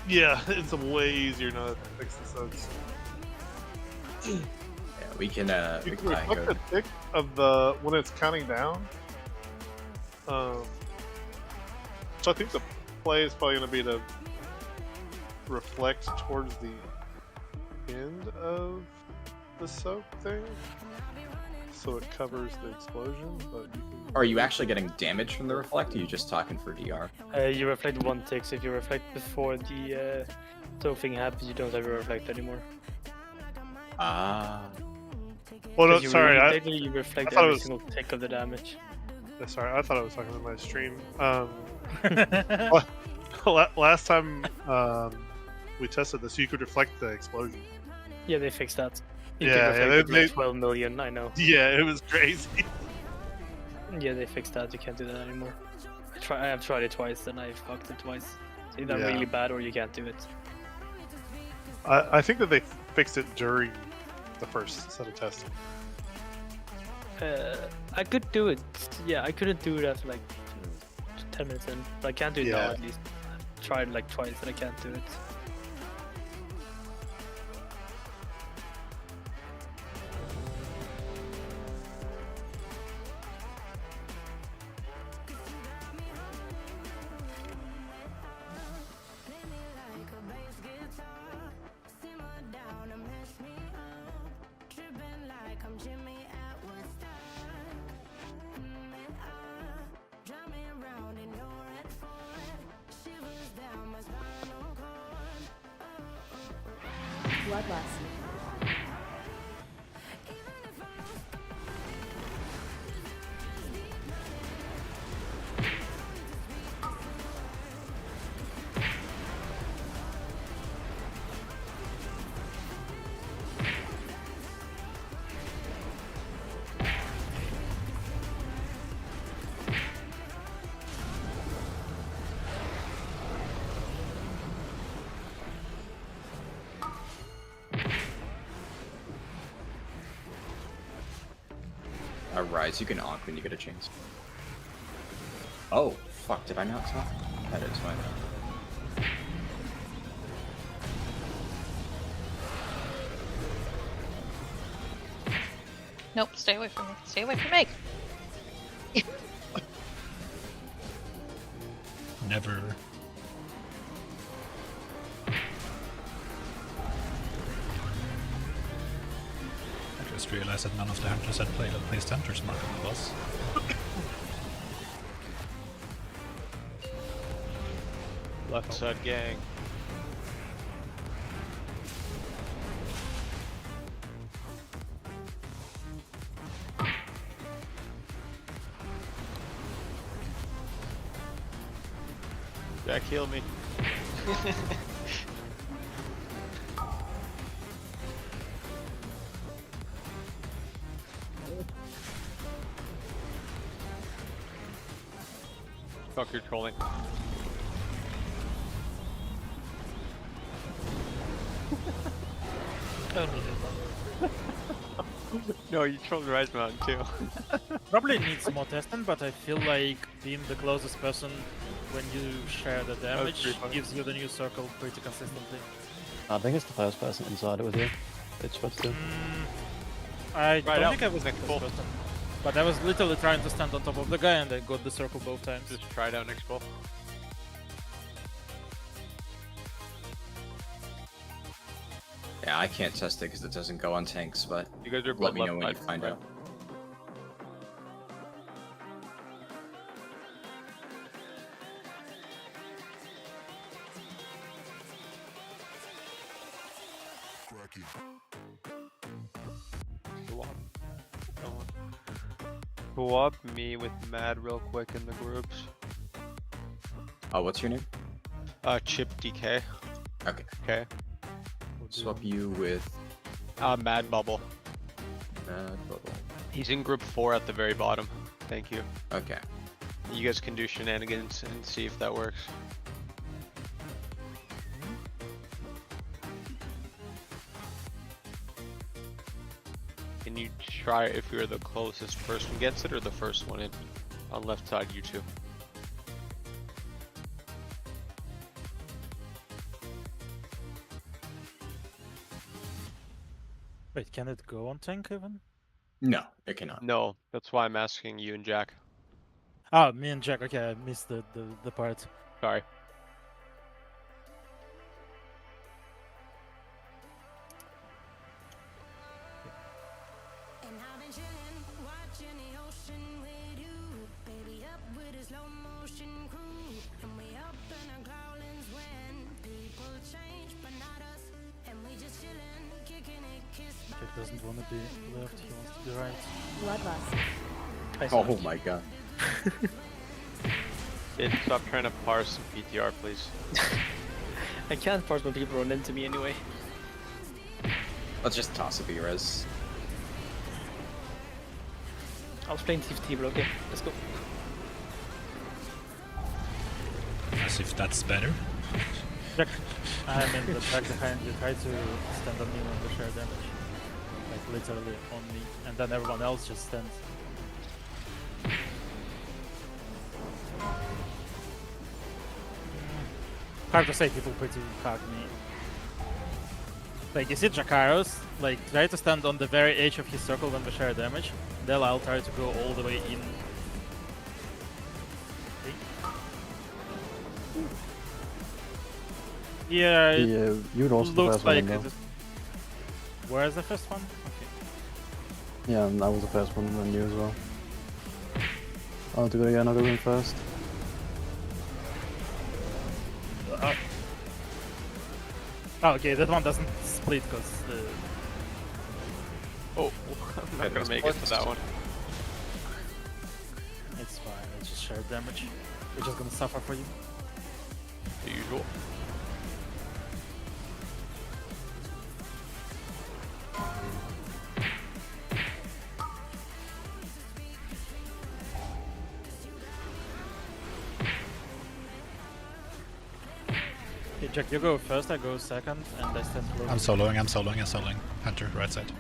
Yeah, it's way easier now to fix the soaks. Yeah, we can You we can can reflect go. the tick of the when it's counting down. So I think the play is probably going to be to reflect towards the end of the soak thing, so it covers the explosion. But you can... Are you actually getting damage from the reflect? Or are you just talking for DR? You reflect 1 tick, so if you reflect before the soak thing happens, you don't have to reflect anymore. Ah. Well, no, Because you sorry, I technically you reflect thought it every was- single tick of the damage. sorry, I thought I was talking to my stream. Last time we tested this, you could reflect the explosion. Yeah, they fixed that. You Yeah, can yeah, reflect they- like 12 million, I know. Yeah, it was crazy. Yeah, they fixed that. You can't do that anymore. I have tried it twice, and I fucked it twice. It's either Yeah. really bad or you can't do it. I think that they fixed it during the first set of testing. I could do it. Yeah, I couldn't do it after like 10 minutes in, but I can't do it now Yeah. at least. I tried like twice and I can't do it. Bloodlust. Rise, you can onk when you get a chance. Oh, fuck, did I not talk? That is fine. Nope, stay away from me. Stay away from me. Never. I just realized that none of the hunters had placed hunters mark on the boss. Left side gang. Jack, heal me. Fuck, you're trolling. No, you trolled Rise Mountain too. Probably needs more testing, but I feel like being the closest person when you share the damage pretty funny. gives you the new circle pretty consistently. I think it's the first person inside it with you. It's supposed to. I Right don't out, think I was the next first ball. person. But I was literally trying to stand on top of the guy and I got the circle both times. Just try it out next ball. Yeah, I can't test it because it doesn't go on tanks, but You guys are let me left know when you side, find right? out. Co-op me with Mad real quick in the groups. Oh, what's your name? Chip DK. Okay. Okay. Swap you with Mad Bubble. Bubble. He's in group 4 at the very bottom. Thank you. Okay. You guys can do shenanigans and see if that works. can you try if you're the closest person gets it or the first one in? On left side, you two. Wait, can it go on tank even? No, it cannot. No, that's why I'm asking you and Jack. Ah, me and Jack. Okay, I missed the part. Sorry. And I've been chillin', watching the ocean with you. Baby up with a slow motion crew. And we up in our growlings when people change, but not us. And we just chillin', kicking it, kissed by Jack doesn't want to be left, he wants to be right. Bloodlust. Oh my god. Kid, stop trying to parse PTR, please. I can't parse when people run into me anyway. Let's just toss a B-res. I was playing TFT, but okay, let's go. As if that's better. Jack, I'm in the back behind you. Try to stand on me when the share damage. Like literally on me. And then everyone else just stands. Hard to say, people pretty hug me. Like, you see Jakaros, like, try to stand on the very edge of his circle when we share damage. Then I'll try to go all the way in. Yeah, it Yeah, you'd also the looks first like one, it though. is... Where's the first one? Okay. Yeah, and that was the first one, and you as well. I'll do it again, I'll go in first. Oh, okay, that one doesn't split because Oh, I'm not gonna make it to that one. it's fine. It's just shared damage. We're just gonna suffer for you. The usual. Okay, Jack, you go first, I go second, and I stand close. I'm soloing. Hunter, right side.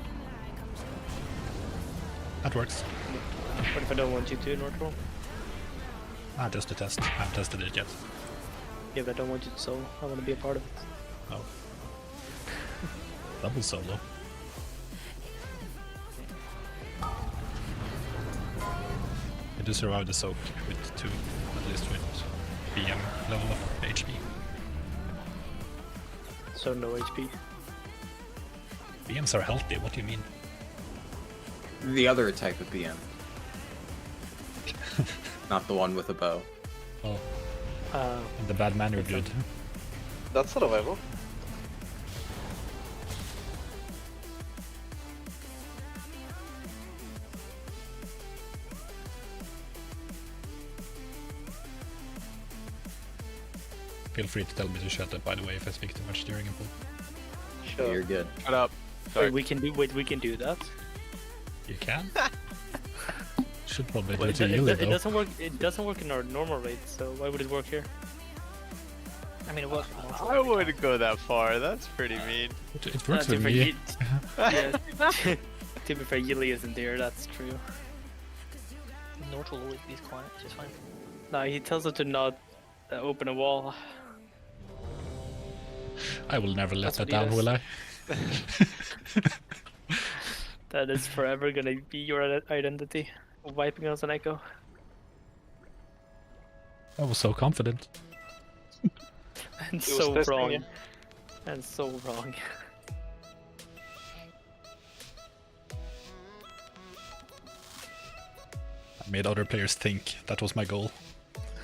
That works. What if I don't want you to, North? Ah, just a test. I haven't tested it yet. Yeah, but I don't want you to solo. I want to be a part of it. Oh. Double solo. I do survive the soak with 2, at least with BM level of HP. So no HP. BMs are healthy, what do you mean? The other type of BM. Not the one with a bow. Oh. And the bad manner dude. That's survival. Feel free to tell me to shut up, by the way, if I speak too much during a pool. Sure. You're good. Shut up. Sorry. Wait, we can do that. You can? Should probably do Well, it to you, it though. doesn't work. It doesn't work in our normal rate. So why would it work here? I mean, it works. I wouldn't go that far. That's pretty mean. It works with me. Yeah. To be fair, Yili isn't there. That's true. North will always be quiet, just fine. No, he tells us to not open a wall. I will never let That's that what he down, does. will I? That is forever gonna be your identity. Wiping us an echo. I was so confident. And He was so testing wrong. you. And so wrong. I made other players think. That was my goal.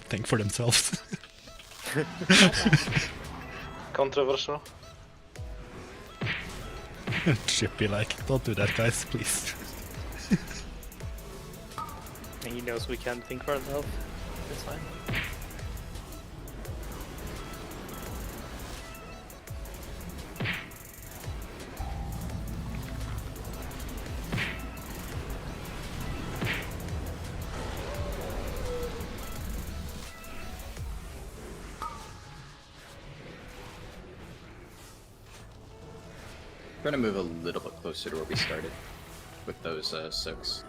Think for themselves. Controversial. Should be like, don't do that, guys, please. And he knows we can't think for ourselves. It's fine. We're gonna move a little bit closer to where we started. with those soaks.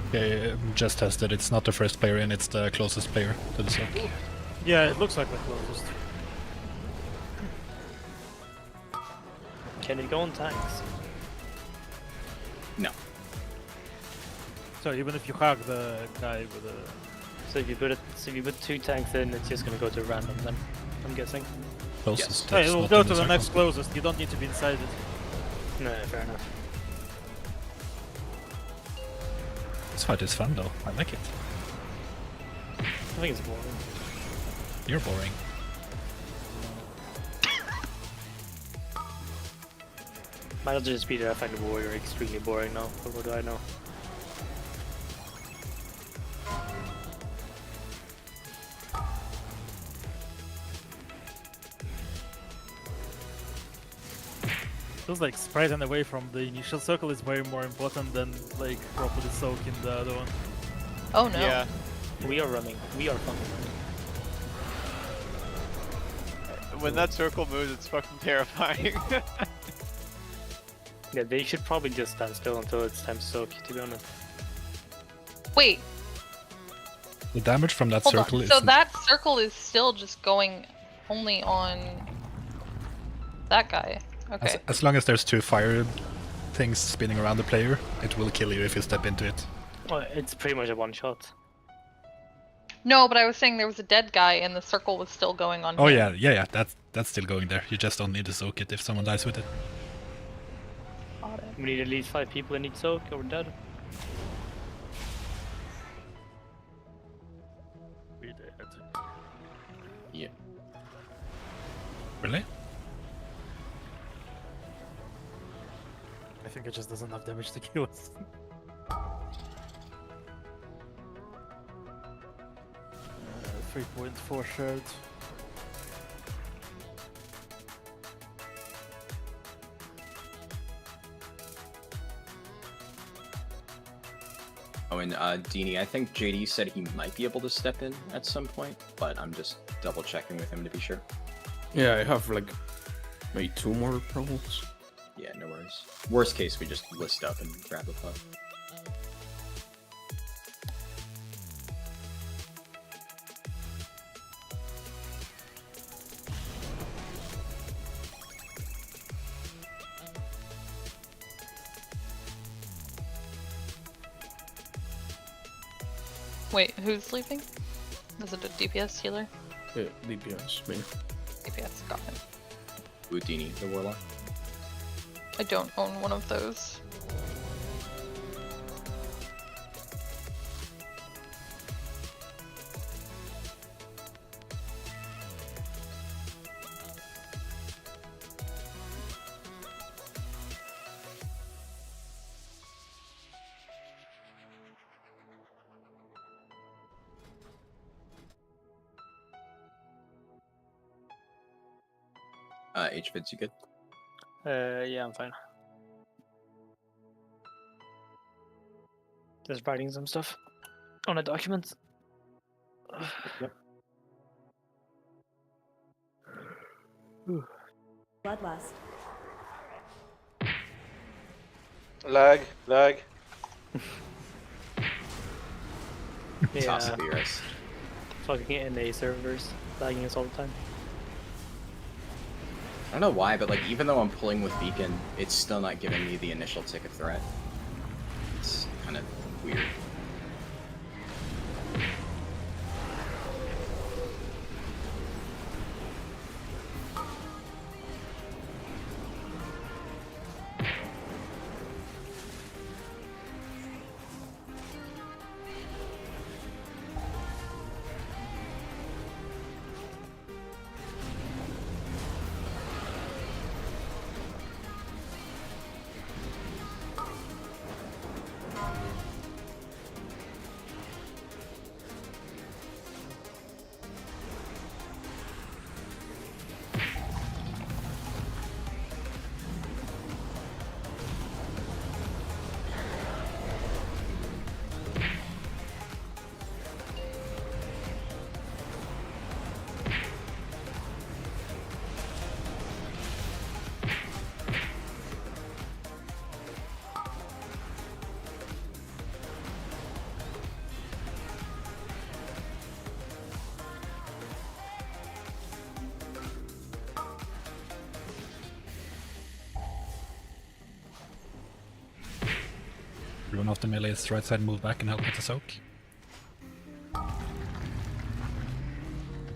Okay, just tested. It's not the first player in, it's the closest player to the soak. Yeah, it looks like the closest. Can it go on tanks? No. So even if you hug the guy with a... So if you put 2 tanks in, it's just gonna go to random then, I'm guessing. Closest. Hey, that's we'll not go in to the circle. next closest. You don't need to be inside it. No, fair enough. This fight is fun though. I like it. I think it's boring. You're boring. Might as well just be that I find the warrior extremely boring now, but what do I know? Feels like spreading away from the initial circle is way more important than like properly soaking the other one. Oh no. Yeah. We are running. We are fucking running. When that circle moves, it's fucking terrifying. Yeah, they should probably just stand still until it's time to soak, to be honest. Wait, The damage from that hold circle on. is So that circle is still just going only on that guy. Okay. as long as there's 2 fire things spinning around the player, it will kill you if you step into it. Well, it's pretty much a one-shot. No, but I was saying there was a dead guy and the circle was still going on Oh him. yeah, that's still going there. You just don't need to soak it if someone dies with it. Got it. We need at least 5 people that need soak, or we're dead. We did. Yeah. Really? I think it just does enough damage to kill us. 3.4 shared. Oh, and Dini, I think JD said he might be able to step in at some point, but I'm just double checking with him to be sure. Yeah, I have like maybe 2 more problems. Yeah, no worries. Worst case, we just list up and grab a puff. Wait, who's leaving? Is it a DPS healer? Yeah, DPS, me. DPS, got it. Udini, the warlock. I don't own one of those. HVids, you good? Yeah, I'm fine. Just writing some stuff on a document. Yep. Bloodlust. Lag. Yeah, Possibly, yes. fucking NA servers lagging us all the time. I don't know why, but like even though I'm pulling with Beacon, it's still not giving me the initial tick of threat. It's kind of weird. Everyone off the melee's right side move back and help with the soak.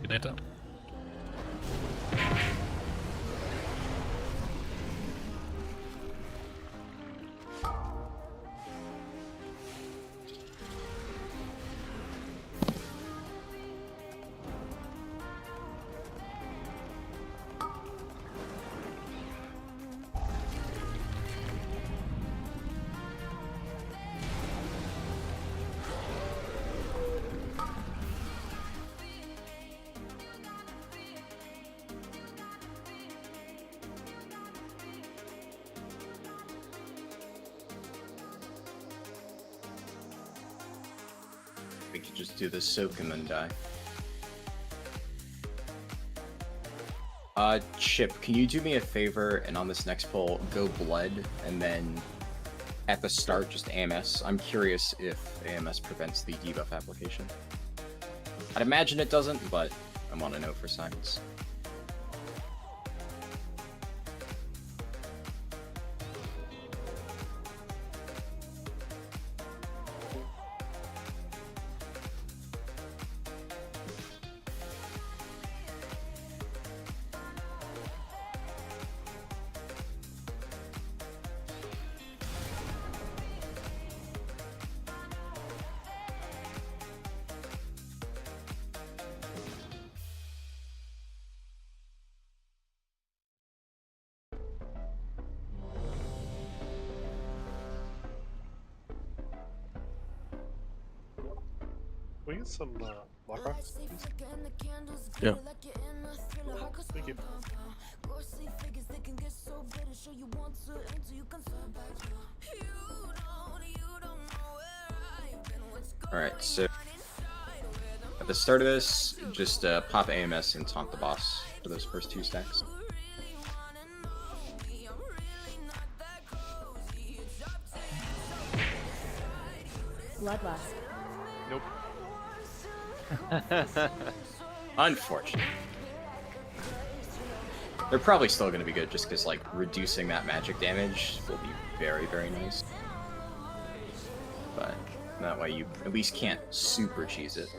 Good data. We could just do the soak and then die. Chip, can you do me a favor and on this next pull, go blood, and then at the start, just AMS? I'm curious if AMS prevents the debuff application. I'd imagine it doesn't, but I want to know for science. Can we get some block rocks, please? Yeah. Thank you. Alright, so at the start of this, just pop AMS and taunt the boss for those first 2 stacks. Bloodlust. Nope. Unfortunate. They're probably still going to be good just because, like, reducing that magic damage will be very, very nice. But that way you at least can't super cheese it.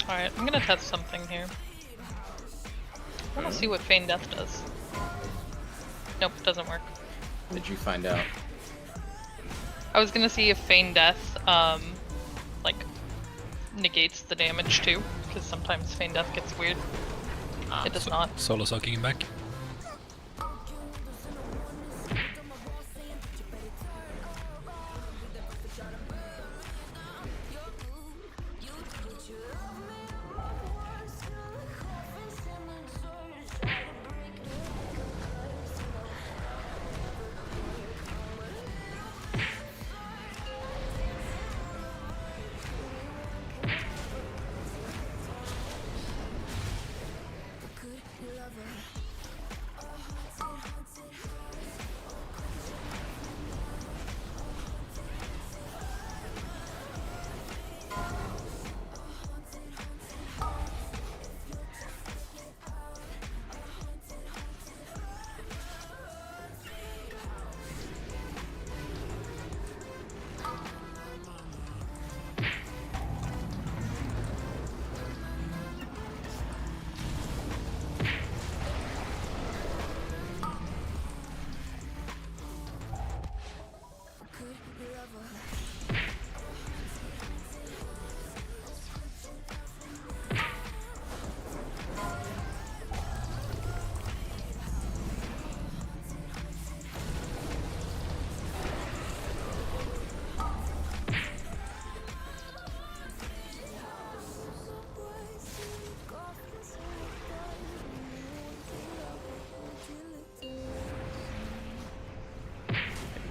Alright, I'm gonna test something here. I wanna see what Feign Death does. Nope, it doesn't work. Did you find out? I was gonna see if Feign Death, like, negates the damage too, because sometimes Feign Death gets weird. It does not. Solo soaking him back.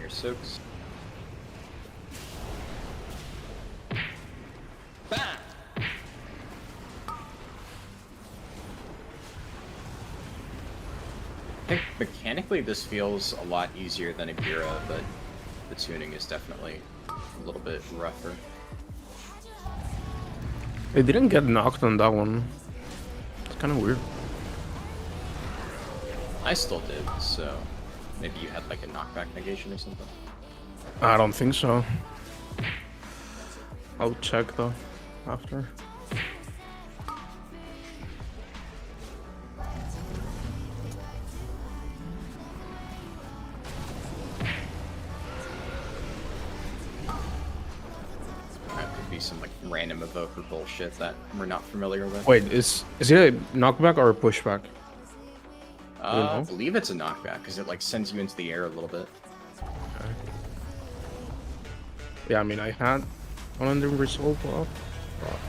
Soaks. I think mechanically this feels a lot easier than Akira, but the tuning is definitely a little bit rougher. I didn't get knocked on that one. kind of weird. I still did, so maybe you had like a knockback negation or something. I don't think so. I'll check though after. That could be some like random evoker bullshit that we're not familiar with. Wait, is it a knockback or a pushback? I believe it's a knockback because it like sends you into the air a little bit. Okay. Yeah, I mean I had one under resolve up, but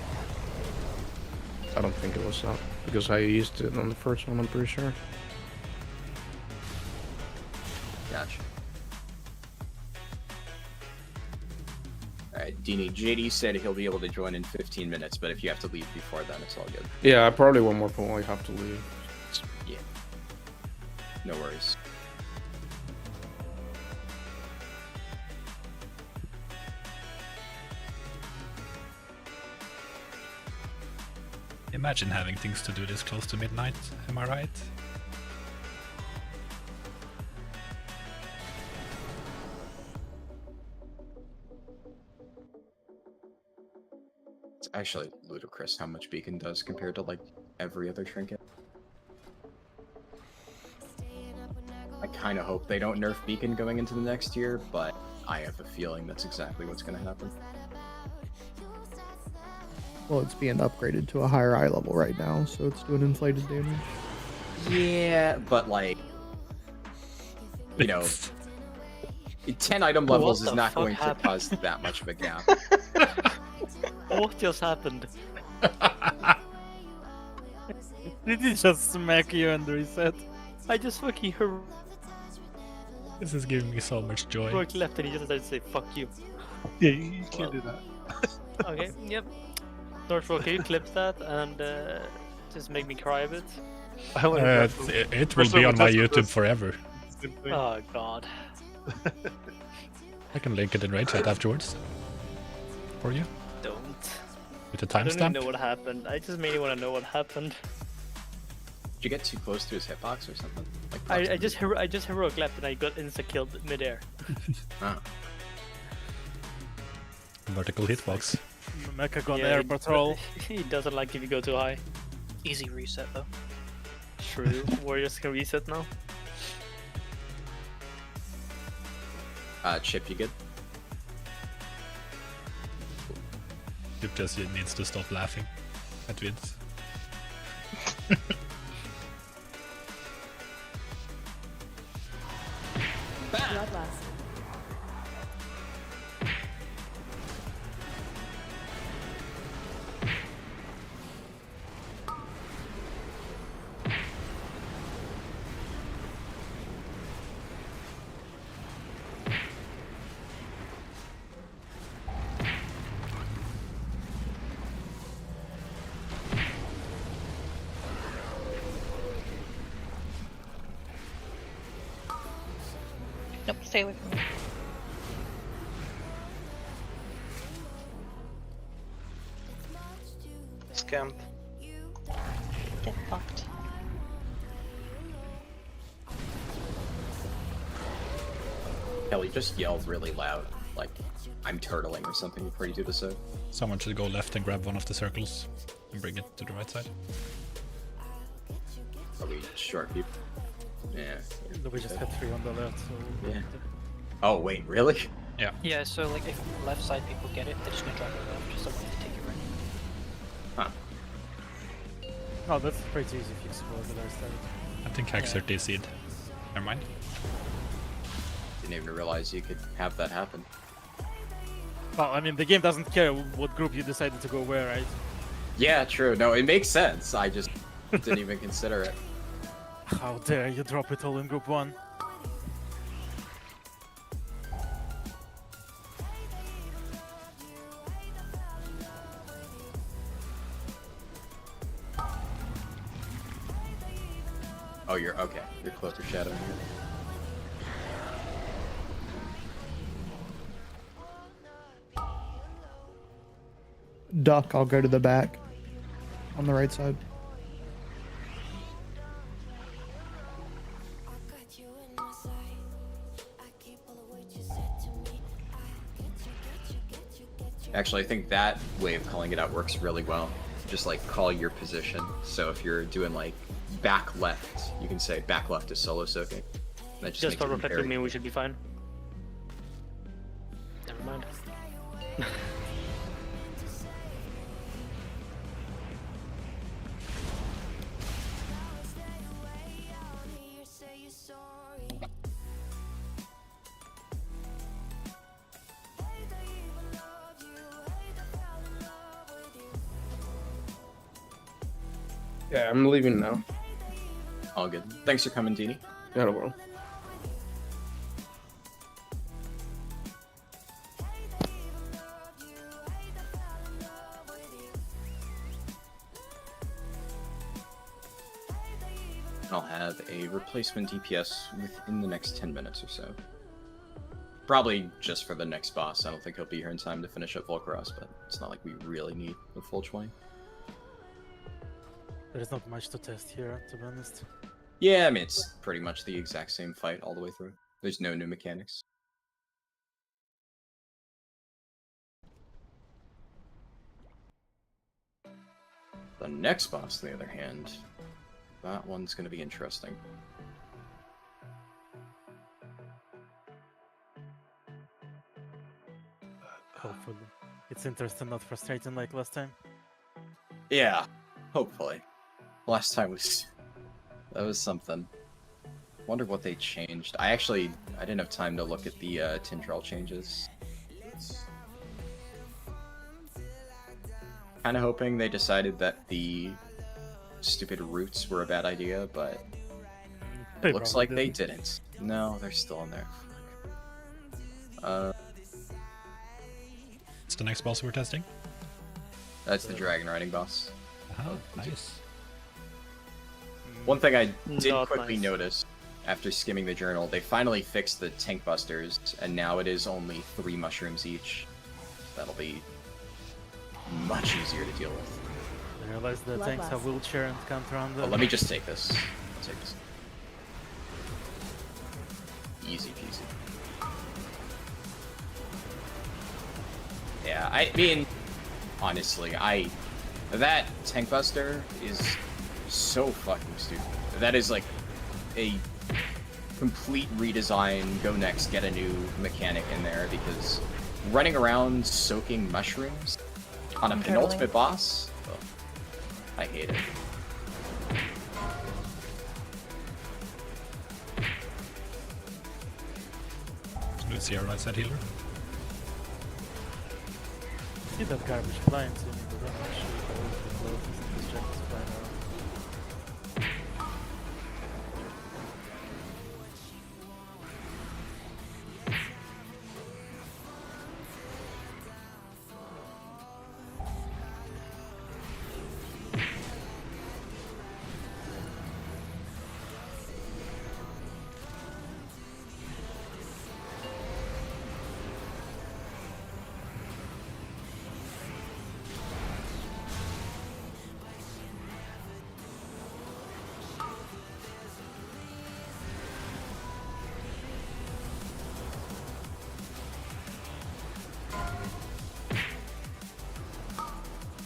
I don't think it was that because I used it on the first one. I'm pretty sure. Gotcha. Alright, Dini, JD said he'll be able to join in 15 minutes, but if you have to leave before then, it's all good. Yeah, I probably one more point. I have to leave. Yeah. No worries. Imagine having things to do this close to midnight, am I right? It's actually ludicrous how much Beacon does compared to like every other trinket. I kind of hope they don't nerf Beacon going into the next year, but I have a feeling that's exactly what's going to happen. Well, it's being upgraded to a higher eye level right now, so it's doing inflated damage. Yeah, but like, you know, 10 item levels is not going to cause that much of a gap. What just happened? Did he just smack you and reset? I just fucking heroic This is giving me so much joy. left and he just decided to say fuck you. Yeah, you can't do that. Okay, yep. Northrock, can you clip that and just make me cry a bit? It will be on my YouTube forever. Oh god. I can link it in Raid Chat afterwards. For you. Don't. With a I don't even timestamp. know what happened. I just mainly want to know what happened. Did you get too close to his hitbox or something? Like I just heroic left and I got insta killed midair. Oh. Vertical hitbox. Mechagon Air Patrol. He doesn't like if you go too high. Easy reset though. True. Warriors can reset now. Chip, you good? Chip just needs to stop laughing at Vince. Bloodlust. Nope, stay away from me. Scamp. Get fucked. Kelly, just yelled really loud, like I'm turtling or something before you do the so. Someone should go left and grab one of the circles and bring it to the right side. Are we short people? Yeah. We just had 3 on the left, so... Yeah. Oh wait, really? Yeah. Yeah, so like if left side people get it, they're just gonna drag it left, just don't want to take it right. Huh. Oh, that's pretty easy fixable the last time. I think Haxer DC'd. Never mind. Didn't even realize you could have that happen. Well, I mean, the game doesn't care what group you decided to go where, right? Yeah, true. No, it makes sense. I just didn't even consider it. How dare you drop it all in group 1? Oh, you're okay. You're closer shadow here. Duck, I'll go to the back. On the right side. Actually, I think that way of calling it out works really well. Just like call your position. So if you're doing like back left, you can say back left is solo soaking. That Just makes for it reflecting very me, we should be fine. Never mind. Yeah, I'm leaving now. All good. Thanks for coming, Dini. Not a world. I'll have a replacement DPS within the next 10 minutes or so. Probably just for the next boss. I don't think he'll be here in time to finish up Volcaros, but it's not like we really need a full 20. There is not much to test here, to be honest. Yeah, I mean, it's pretty much the exact same fight all the way through. There's no new mechanics. The next boss, on the other hand, that one's going to be interesting. Hopefully. It's interesting, not frustrating like last time. Yeah, hopefully. Last time was... that was something. Wonder what they changed. I didn't have time to look at the Tindrell changes. Kind of hoping they decided that the stupid roots were a bad idea, but They looks probably like they didn't. didn't. No, they're still in there. It's the next boss we're testing. That's the dragon riding boss. Oh, nice. One thing I did Not quickly nice. notice after skimming the journal, they finally fixed the tank busters, and now it is only 3 mushrooms each. That'll be much easier to deal with. I realize the tanks have wheelchair and can't run them. But let me just take this. I'll take this. Easy peasy. Yeah, I mean, honestly, that tank buster is so fucking stupid. That is like a complete redesign, go next, get a new mechanic in there, because running around soaking mushrooms on a penultimate boss, ugh, I hate it. Lucia, right side healer. See that garbage flying to me, but I'm not sure if I will be close to this check is flying around.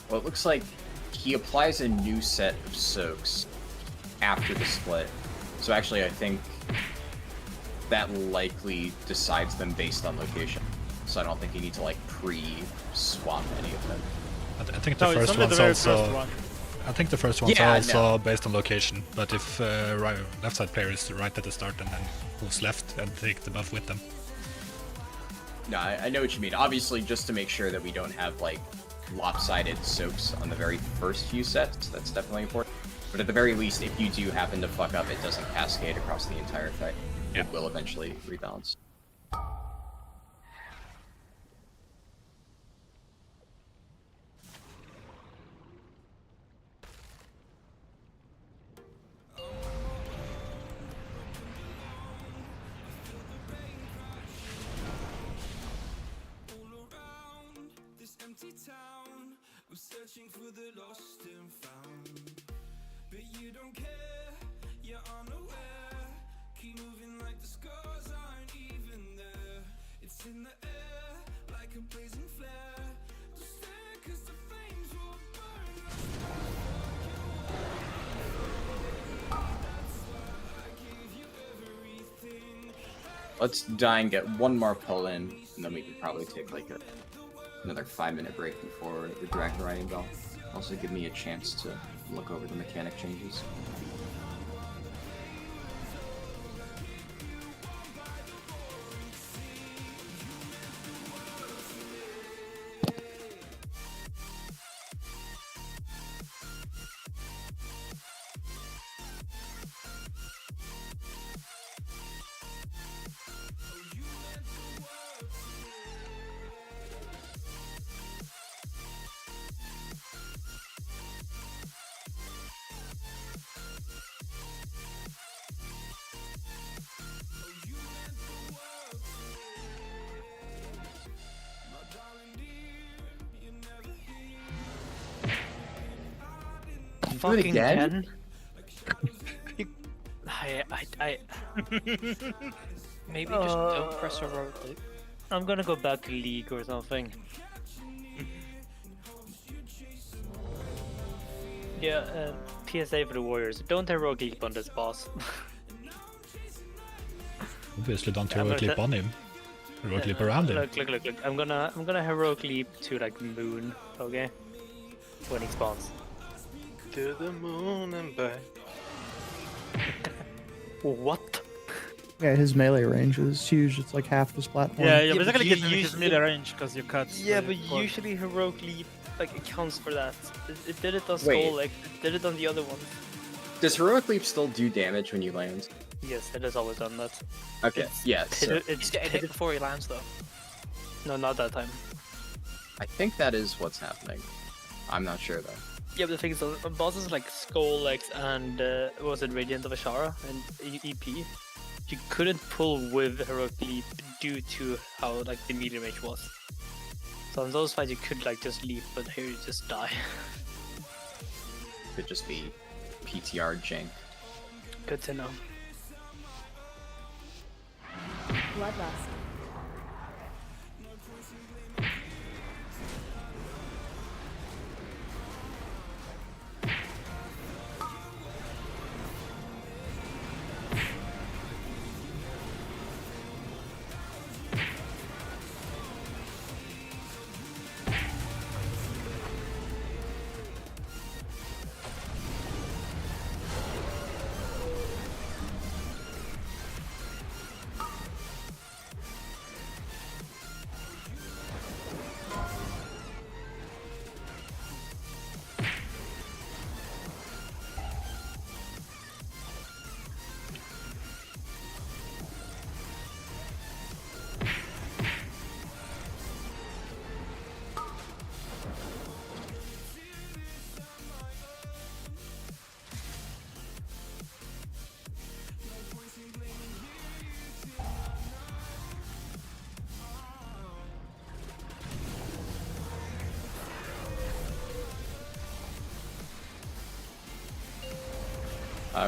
Well, it looks like he applies a new set of soaks after the split. So actually, I think that likely decides them based on location. So I don't think you need to like pre-swap any of them. I think the No, it's first only the one's very also. first one. I think the first one's Yeah, also no. based on location. But if left side player is right at the start and then moves left and take the buff with them. No, I know what you mean. Obviously, just to make sure that we don't have like lopsided soaks on the very first few sets, that's definitely important. But at the very least, if you do happen to fuck up, it doesn't cascade across the entire fight. Yeah. It will eventually rebalance. Let's die and get one more pull in, and then we can probably take like another 5-minute break before the Dragon Riding Bell. Also give me a chance to look over the mechanic changes. Fucking again? I Maybe just don't press a road loop. I'm gonna go back to League or something. Yeah, PSA for the Warriors. Don't heroic leap on this boss. Obviously don't heroic leap on him. Heroic leap around him. Look. I'm gonna heroic leap to like Moon, okay? When he spawns. To the moon and back. What? Yeah, his melee range is huge. It's like half this platform. Yeah, you're Yeah, but basically you getting his usually- melee range because you cut. Yeah, the but core. usually heroic leap like accounts for that. It did it on Wait. Skull, like it did it on the other ones. Does Heroic Leap still do damage when you land? Yes, it has always done that. Okay, yeah, so It's He's getting hit before he lands though. No, not that time. I think that is what's happening. I'm not sure though. Yeah, but the thing is, bosses like Skull, and was it Radiant of Ashara and EP, you couldn't pull with heroic leap due to how like the melee range was. So in those fights you could like just leap, but here you just die. Could just be PTR jank. Good to know. Bloodlust.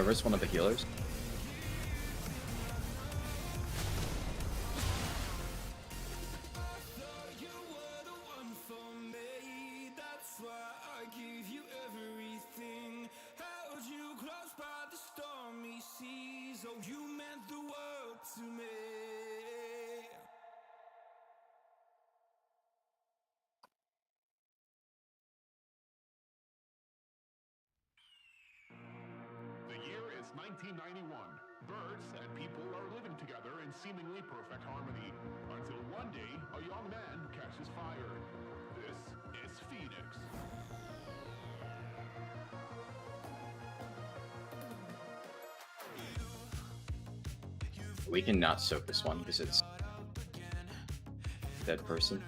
Where's one of the healers? The year is 1991. Birds and people are living together in seemingly perfect harmony. Until one day, a young man catches fire. This is Phoenix. We can not soak this one because it's dead person.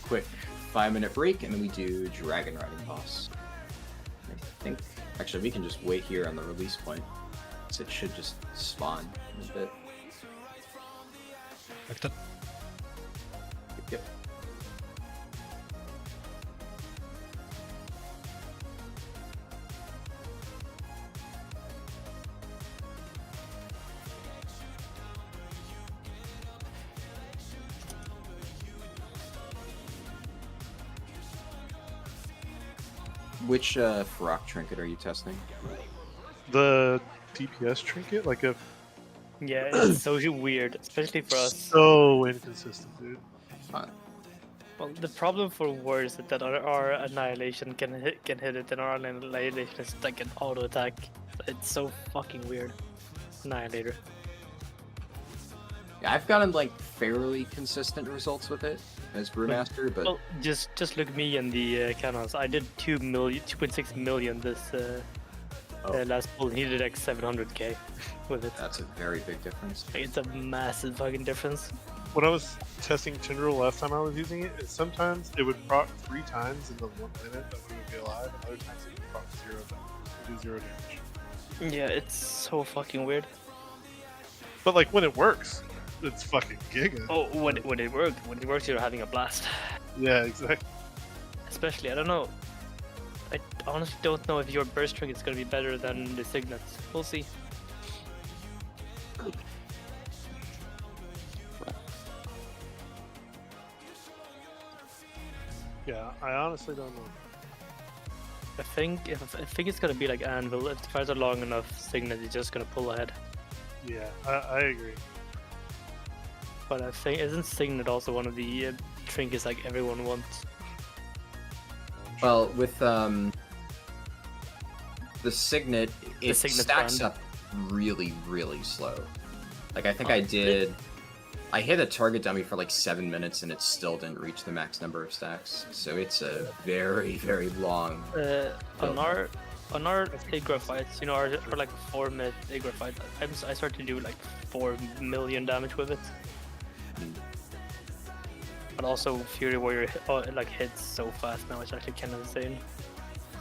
Quick 5-minute break, and then we do Dragon Riding Boss. I think, actually, we can just wait here on the release point, so it should just spawn in a bit. Like that. Yep. Which Farok trinket are you testing? The DPS trinket, like a Yeah, it's so weird, especially for us. so inconsistent, dude. Well, the problem for warriors is that our annihilation can hit it, and our annihilation is like an auto attack. It's so fucking weird. Annihilator. Yeah, I've gotten like fairly consistent results with it as brewmaster, but Well, just look at me and the cannons. I did 2.6 million this last pull, and he did like 700k with it. that's a very big difference. It's a massive fucking difference. When I was testing Tindril last time I was using it, sometimes it would proc 3 times in the 1 minute that we would be alive, and other times it would proc 0 damage. Yeah, it's so fucking weird. But like when it works, it's fucking giga. Oh, when it works, you're having a blast. Yeah, exactly. Especially, I don't know. I honestly don't know if your burst trinket is gonna be better than the signets. We'll see. Yeah, I honestly don't know. I think it's gonna be like Anvil. If the fights are long enough, Signet is just gonna pull ahead. Yeah, I agree. But I think isn't Signet also one of the trinkets like everyone wants? Well, with the Signet, it Signet stacks brand. up really, really slow. Like I think I hit a target dummy for like 7 minutes and it still didn't reach the max number of stacks. So it's a very, very long. On our Igra fights, you know, our like 4-minute Igra fight, I started to do like 4 million damage with it. But also Fury Warrior like hits so fast now, it's actually kind of insane.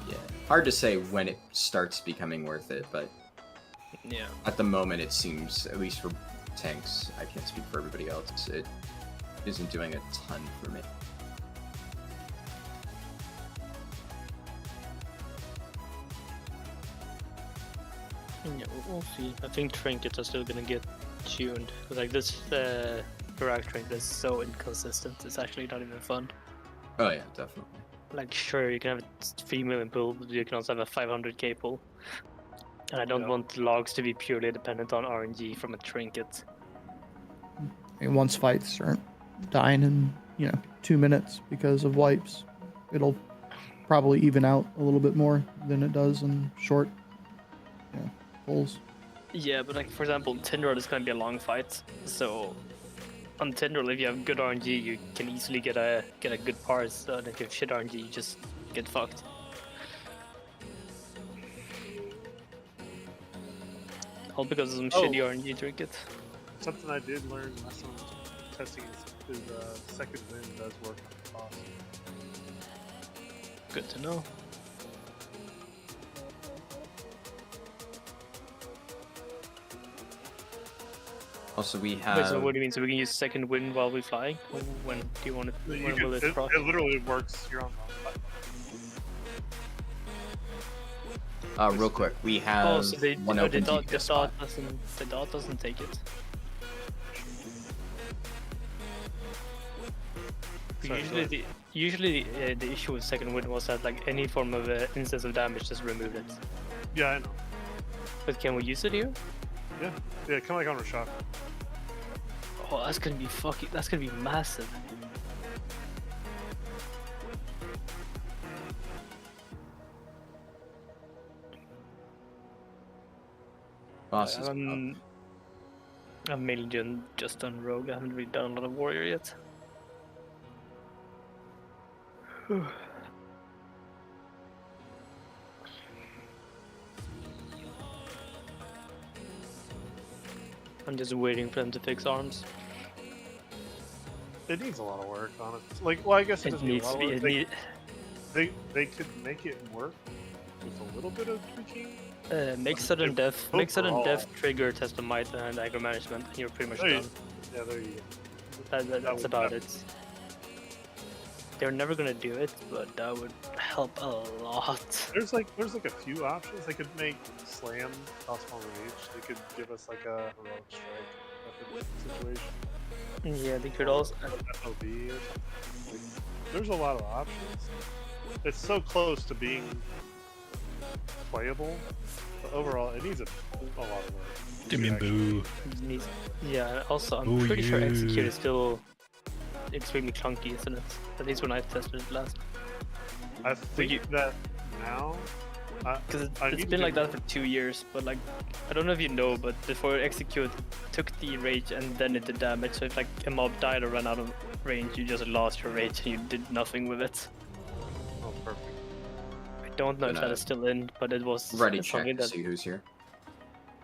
Yeah, hard to say when it starts becoming worth it, but Yeah. at the moment it seems, at least for tanks, I can't speak for everybody else, it isn't doing a ton for me. Yeah, we'll see. I think trinkets are still gonna get tuned. Like this Barak trinket is so inconsistent, it's actually not even fun. Oh yeah, definitely. Like sure, you can have a 3 million pull, but you can also have a 500k pull. And I don't want logs to be purely dependent on RNG from a trinket. And once fights aren't dying in 2 minutes because of wipes, it'll probably even out a little bit more than it does in short pulls. Yeah, but like for example, Tindril is gonna be a long fight, so on Tindril, if you have good RNG, you can easily get a good parse. And if you have shit RNG, you just get fucked. All because of some shitty RNG trinket. Something I did learn last time testing is second wind does work on the boss. Good to know. Also, we have. Wait, so what do you mean? So we can use second wind while we're flying? When do you want it? When will it proc? It literally works. You're on Real quick, we have so the open dot DPS spot. doesn't take it. Usually the issue with second wind was that like any form of instance of damage just removed it. Yeah, I know. But can we use it here? Yeah, kind of like on Rashad. Oh, that's gonna be that's gonna be massive. Boss is I'm mainly just done rogue. I haven't really done a lot of warrior yet. I'm just waiting for them to fix arms. It needs a lot of work, honestly. Like, well, I guess it, doesn't need a lot of work. They could make it work with a little bit of tweaking. Make sudden death trigger test of might and aggro management, and you're pretty much done. Yeah, there you go. That's about it. They're never gonna do it, but that would help a lot. There's like a few options. They could make slam possible rage. They could give us like a heroic strike weapon situation. Yeah, they could also. FOB or something. Like, there's a lot of options. It's so close to being playable, but overall it needs a lot of work. Do you mean boo? Yeah, also I'm Boo pretty sure you. Execute is still extremely clunky, isn't it? At least when I tested it last. I think that now, because I it's need been to like that for 2 years, but like I don't know if you know, but before Execute took the rage and then it did damage. So if like a mob died or ran out of range, you just lost your rage and you did nothing with it. Oh, perfect. I don't know if that is still in, but it was Ready check something to that see who's here.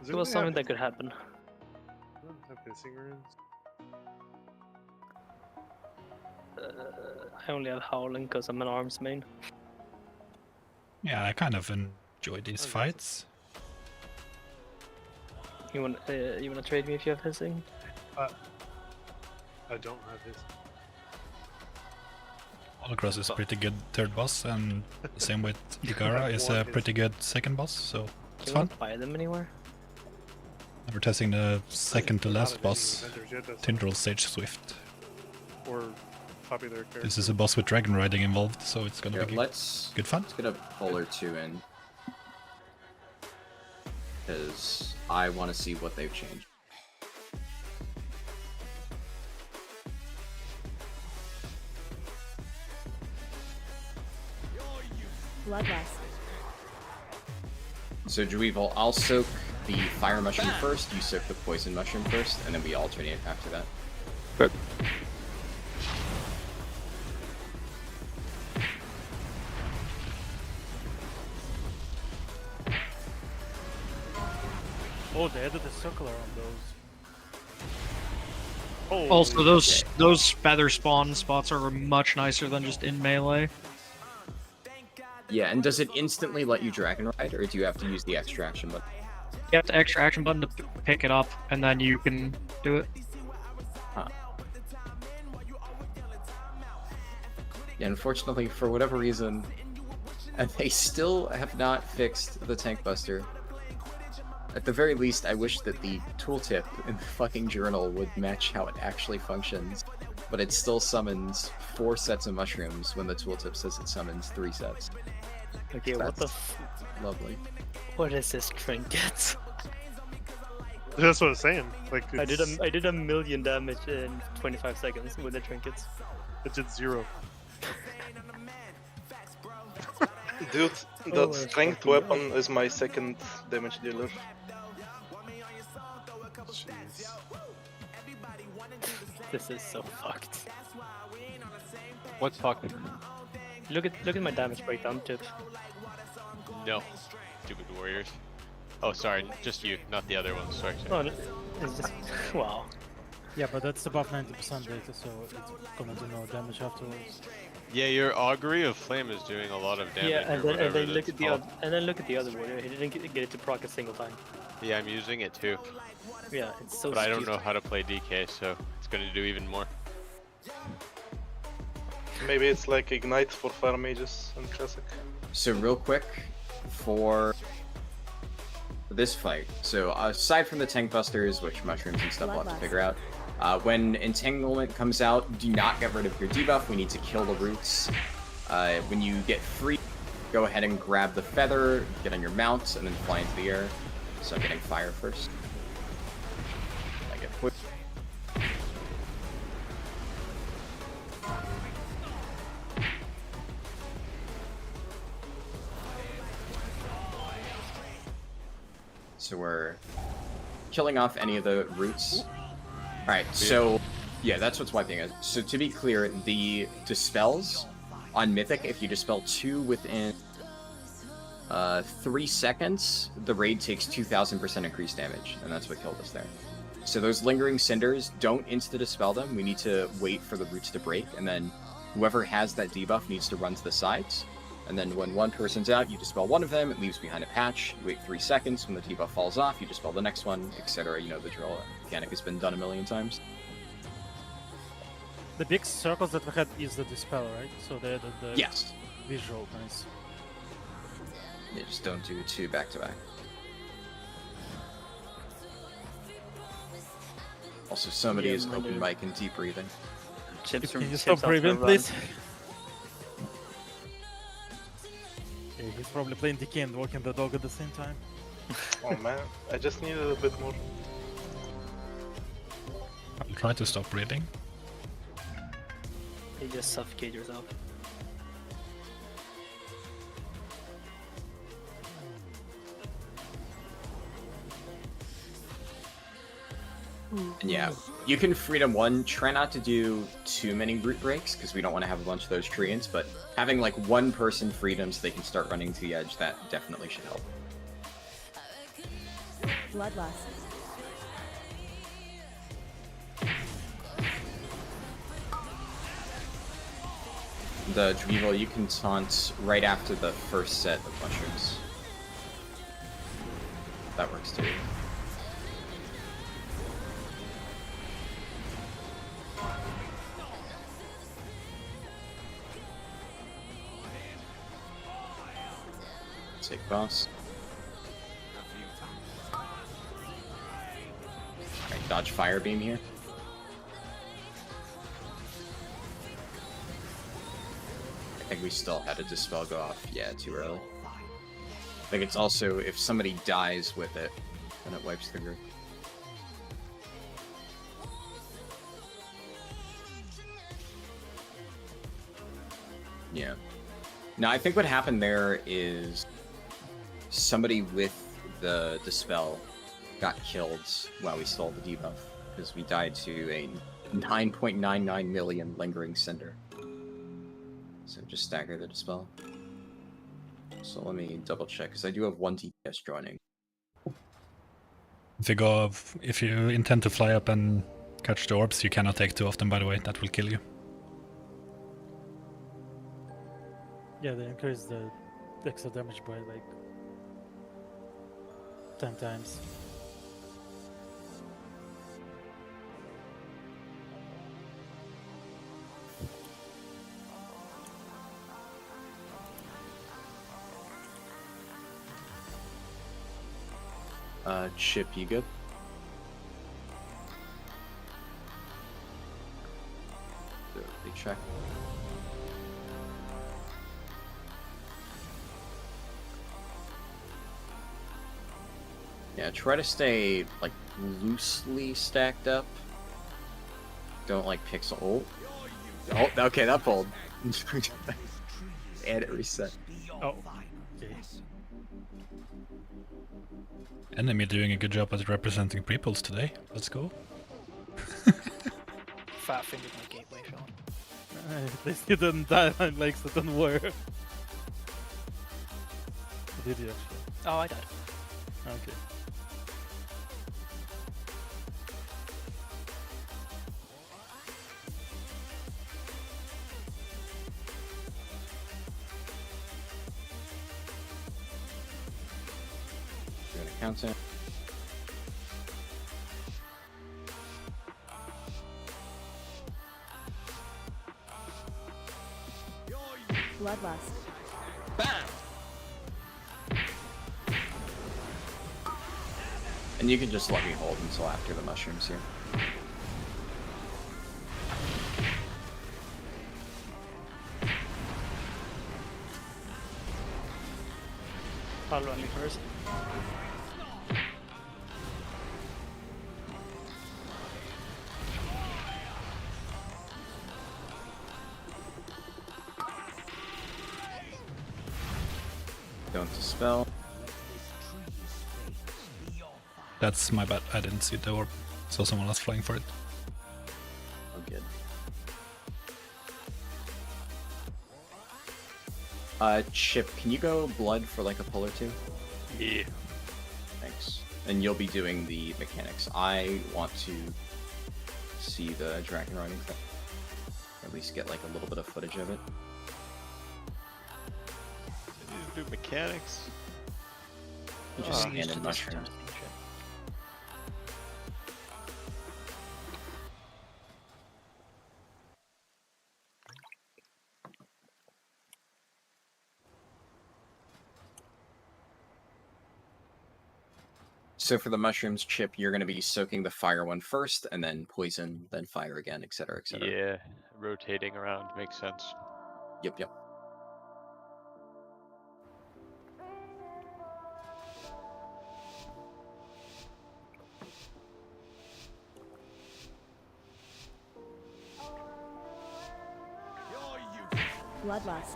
it was something that could happen. Have hissing runes? I only have Howling because I'm an arms main. Yeah, I kind of enjoy these fights. You wanna trade me if you have hissing? I don't have his. Holocross is pretty good third boss, and the same with Igara is a pretty good second boss, so it's Do you fun. want to buy them anywhere? We're testing the second to last boss, Tindral Sage Swift. Or popular character. This is a boss with dragon riding involved, so it's gonna be Let's good fun. get a pull or two in, because I want to see what they've changed. Bloodlust. So Juweevil, I'll soak the fire mushroom first, you soak the poison mushroom first, and then we alternate after that. Good. Oh, they added a circle around those. Also, those feather spawn spots are much nicer than just in melee. Yeah, and does it instantly let you dragon ride, or do you have to use the extra action button? You have the extra action button to pick it up, and then you can do it. Huh. Yeah, unfortunately, for whatever reason, they still have not fixed the Tank Buster. At the very least, I wish that the tooltip in the fucking journal would match how it actually functions. But it still summons 4 sets of mushrooms when the tooltip says it summons 3 sets. Okay, what the lovely. What is this trinket? That's what I'm saying. Like I did a million damage in 25 seconds with the trinkets. It did 0. Dude, that strength weapon is my second damage dealer. This is so fucked. What's fucked? Look at my damage breakdown, tip. No. Stupid warriors. Oh, sorry, just you, not the other ones. Sorry. No, it's just wow. Yeah, but that's above 90% data, so it's gonna do no damage afterwards. Yeah, your augury of flame is doing a lot of damage. Yeah, and or then whatever look that's at the called. look at the other warrior. He didn't get it to proc a single time. Yeah, I'm using it too. Yeah, it's so. But I don't stupid. know how to play DK, so it's gonna do even more. Maybe it's like Ignite for fire mages in Classic. So real quick, for this fight, so aside from the Tank Busters, which mushrooms and stuff we'll have to figure out, when Entanglement comes out, do not get rid of your debuff, we need to kill the roots. When you get free, go ahead and grab the feather, get on your mount, and then fly into the air. So I'm getting fire first. I get put. So we're killing off any of the roots. Alright, so yeah, that's what's wiping it. So to be clear, the dispels on Mythic, if you dispel 2 within 3 seconds, the raid takes 2000% increased damage, and that's what killed us there. So those lingering cinders, don't insta-dispel them. We need to wait for the roots to break, and then whoever has that debuff needs to run to the sides. And then when one person's out, you dispel one of them, it leaves behind a patch, you wait 3 seconds, when the debuff falls off, you dispel the next one, etc. You know the drill. Mechanic has been done a million times. The big circles that we had is the dispel, right? So they're the Yes. visual, nice. Yeah, just don't do 2 back to back. Also, somebody Yeah, is mine open do. mic and deep breathing. Chips Can from you chips stop after breathing, a run. please? Yeah, he's probably playing DK and walking the dog at the same time. Oh man, I just needed a bit more. I'll try to stop breathing. You just suffocate yourself. And yeah, you can Freedom 1, try not to do too many root breaks, because we don't want to have a bunch of those treants, but having like one person Freedom so they can start running to the edge, that definitely should help. Bloodlust. The Drevo, you can taunt right after the first set of mushrooms. That works too. Take boss. Alright, dodge fire beam here. I think we still had a dispel go off. Yeah, too early. I think it's also if somebody dies with it, then it wipes the group. Yeah. Now I think what happened there is somebody with the dispel got killed while we stole the debuff because we died to a 9.99 million lingering cinder. So just stagger the dispel. So let me double check because I do have 1 DPS joining. If you intend to fly up and catch the orbs, you cannot take 2 of them, by the way. That will kill you. Yeah, they increase the extra damage by like 10 times. Chip, you good? Do a big check. Yeah, try to stay like loosely stacked up. Don't like pixel. Oh, okay, that pulled. And it reset. Oh, okay. Enemy doing a good job at representing pre-pulls today. Let's go. Fat fingered my gateway shot. At least you didn't die on like certain war. Did you actually? Oh, I died. Okay. Doing a counter. Bloodlust. And you can just let me hold until after the mushrooms here. I'll run you first. Don't dispel. That's my bad. I didn't see the orb. Saw someone else flying for it. Oh, good. Chip, can you go blood for like a pull or 2? Yeah. Thanks. And you'll be doing the mechanics. I want to see the dragon riding thing. At least get like a little bit of footage of it. Do mechanics. You just stand in mushrooms. So for the mushrooms, Chip, you're going to be soaking the fire one first, and then poison, then fire again, etc., etc. Yeah, rotating around makes sense. Yep. Bloodlust.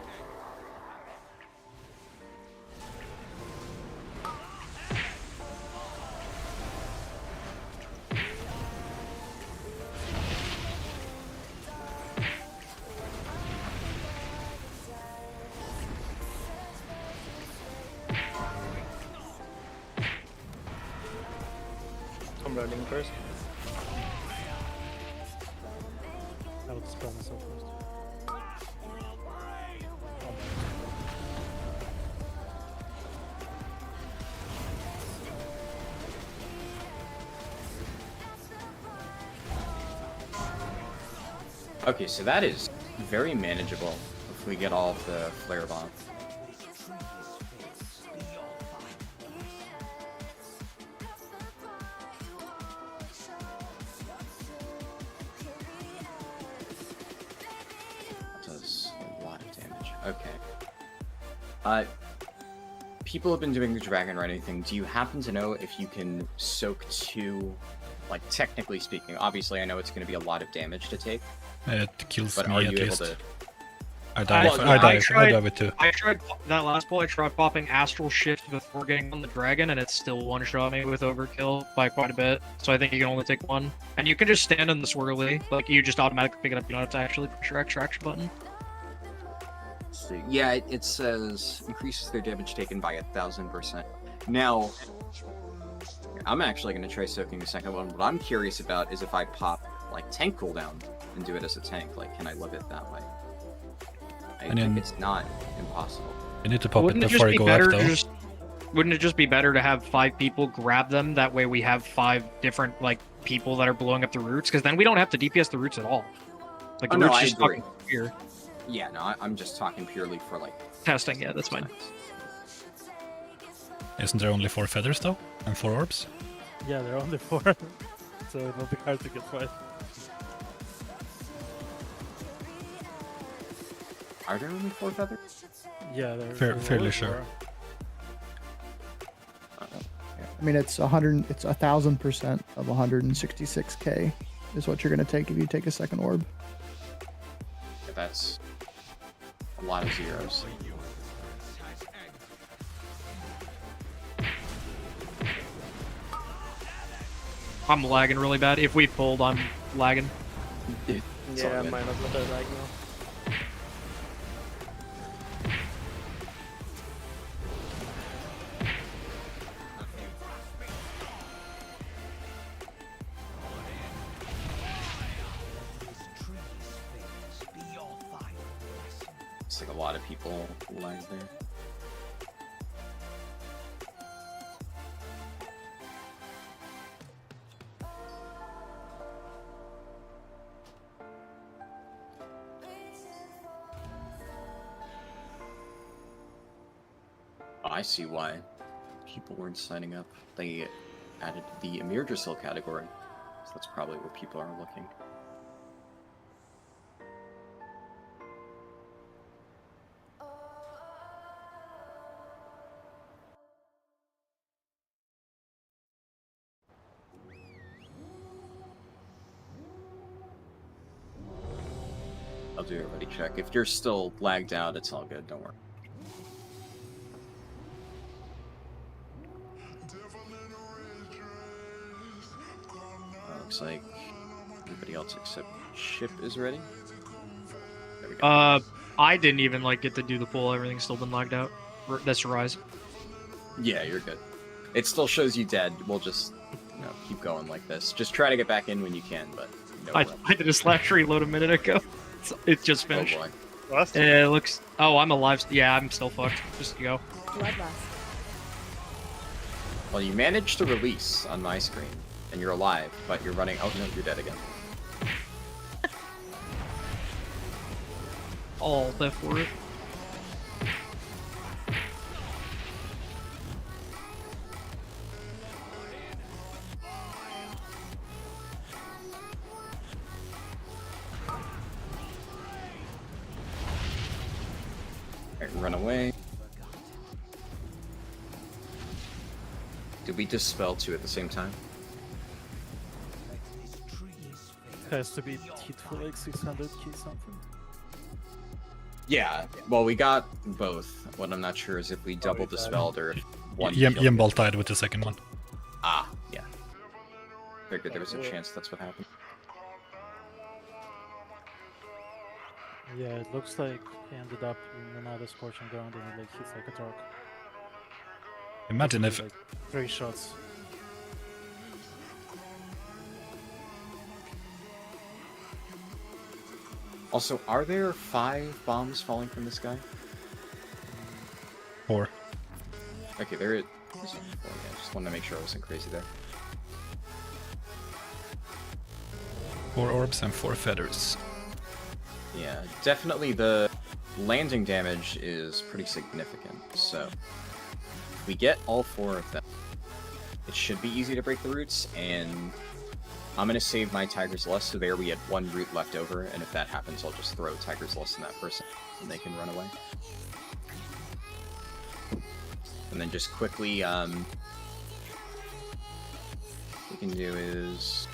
I'm running first. I will spell myself first. Okay, so that is very manageable if we get all of the flare bomb. That does a lot of damage. Okay. People have been doing the dragon riding thing. Do you happen to know if you can soak 2, like technically speaking? Obviously, I know it's going to be a lot of damage to take. It kills But me are at you able least. to? I die. Well, I die. tried- I die with 2. I tried that last pull. I tried popping Astral Shift before getting on the dragon, and it still one-shot me with Overkill by quite a bit. So I think you can only take 1, and you can just stand in the swirly, like you just automatically pick it up. You don't have to actually push your extraction button. Yeah, it says increases their damage taken by 1,000%. Now, I'm actually going to try soaking the second one. What I'm curious about is if I pop like tank cooldown and do it as a tank. Like, can I live it that way? I think it's not impossible. You need to pop Wouldn't it it just before be you go better up, to though. just? Wouldn't it just be better to have 5 people grab them? That way we have 5 different like people that are blowing up the roots, because then we don't have to DPS the roots at all. Like the Oh, no, roots I just agree. fucking appear. Yeah, no, I'm just talking purely for like Testing. Yeah, that's fine. Isn't there only 4 feathers, though? And 4 orbs? Yeah, there are only 4. So it will be hard to get 5. Are there only 4 feathers? Yeah, they're Fairly always sure. I mean, it's 100. It's 1,000% of 166k is what you're gonna take if you take a second orb. That's a lot of zeros. I'm lagging really bad. If we pulled, I'm lagging. Yeah, mine was better lag now. It's like a lot of people lag there. Oh, I see why people weren't signing up. They added the Emir Drasil category, so that's probably where people are looking. I'll do a ready check. If you're still lagged out, it's all good, don't worry. Looks like everybody else except Chip is ready. There we go. I didn't even like get to do the pull. Everything's still been lagged out. That's Rise. Yeah, you're good. It still shows you dead. We'll just, keep going like this. Just try to get back in when you can, but I did a slash reload a minute ago. It's just finished. Oh boy. It looks. Oh, I'm alive. Yeah, I'm still fucked. Just go. Bloodlust. Well, you managed to release on my screen, and you're alive, but you're running. Oh no, you're dead again. All left for it. Alright, run away. Did we dispel two at the same time? Has to be hit for like 600k something. Yeah, well, we got both. What I'm not sure is if we double dispelled or if one. killed Yimbal died with the second one. Ah, yeah. Figured there was a chance that's what happened. Yeah, it looks like he ended up in another scorching ground and it like hits like a truck. Imagine if Like 3 shots. Also, are there 5 bombs falling from this guy? 4. Okay, there is. Yeah, just wanted to make sure I wasn't crazy there. 4 orbs and 4 feathers. Yeah, definitely the landing damage is pretty significant, so if we get all 4 of them, it should be easy to break the roots, and I'm gonna save my Tiger's Lust, so there we had 1 root left over, and if that happens, I'll just throw Tiger's Lust in that person, and they can run away. And then just quickly, what we can do is...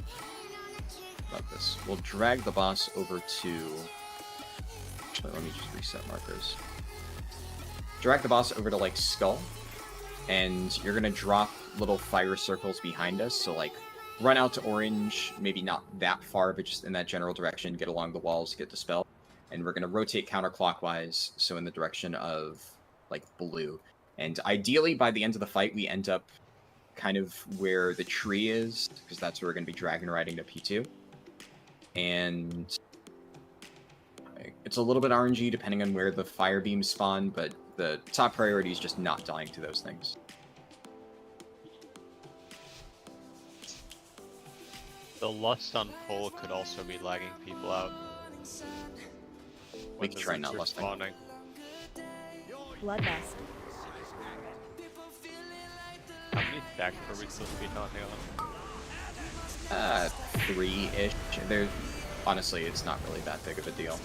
about this. We'll drag the boss over to... Actually, let me just reset markers. Drag the boss over to, like, Skull, and you're gonna drop little fire circles behind us, so, like, run out to orange, maybe not that far, but just in that general direction, get along the walls, get dispelled, and we're gonna rotate counterclockwise, so in the direction of, like, blue. And ideally, by the end of the fight, we end up kind of where the tree is, because that's where we're gonna be dragon riding to P2. And it's a little bit RNG depending on where the fire beams spawn, but the top priority is just not dying to those things. The lust on full could also be lagging people out. We can try not lusting. Spawning. Bloodlust. How many stacks are we supposed to be talking on? 3-ish. They're honestly, it's not really that big of a deal.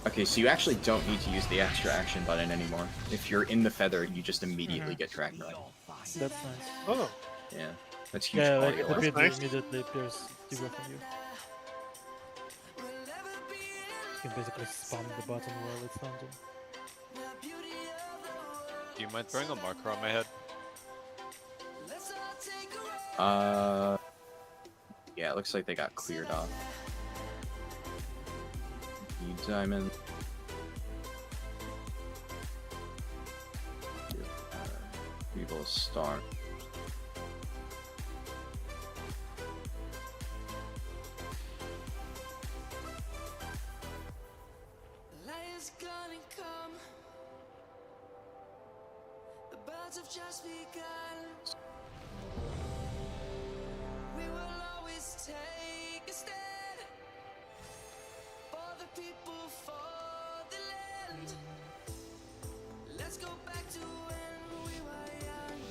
Okay, so you actually don't need to use the extra action button anymore. If you're in the feather, you just immediately get dragon riding. That's nice. Oh. Yeah, that's huge. Yeah, like quality the of life. bit immediately appears to go from you. You can basically spam the button while it's landing. Do you mind throwing a marker on my head? Yeah, it looks like they got cleared off. Need diamond. Evil star. Light is gonna come. The birds have just begun. We will always take a stand for the people, for the land. Let's go back to when we were young.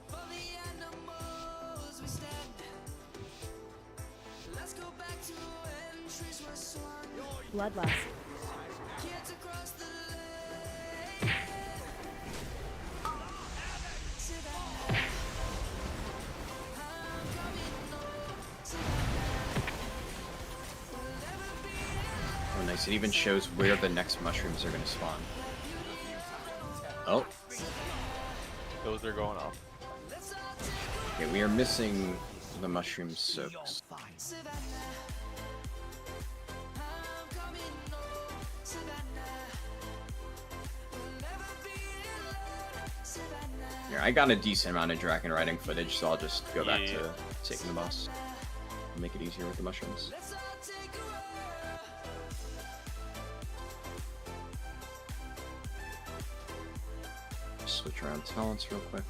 For the animals we stand. Let's go back to when trees were swung. Bloodlust. Kids across the lake. Savannah. I'm coming home. Savannah. Oh, nice. It even shows where the next mushrooms are going to spawn. Oh. Those are going off. Okay, we are missing the mushroom soaks. Here, I got a decent amount of dragon riding footage, so I'll just go back to taking the boss. Make it easier with the mushrooms. Switch around talents real quick.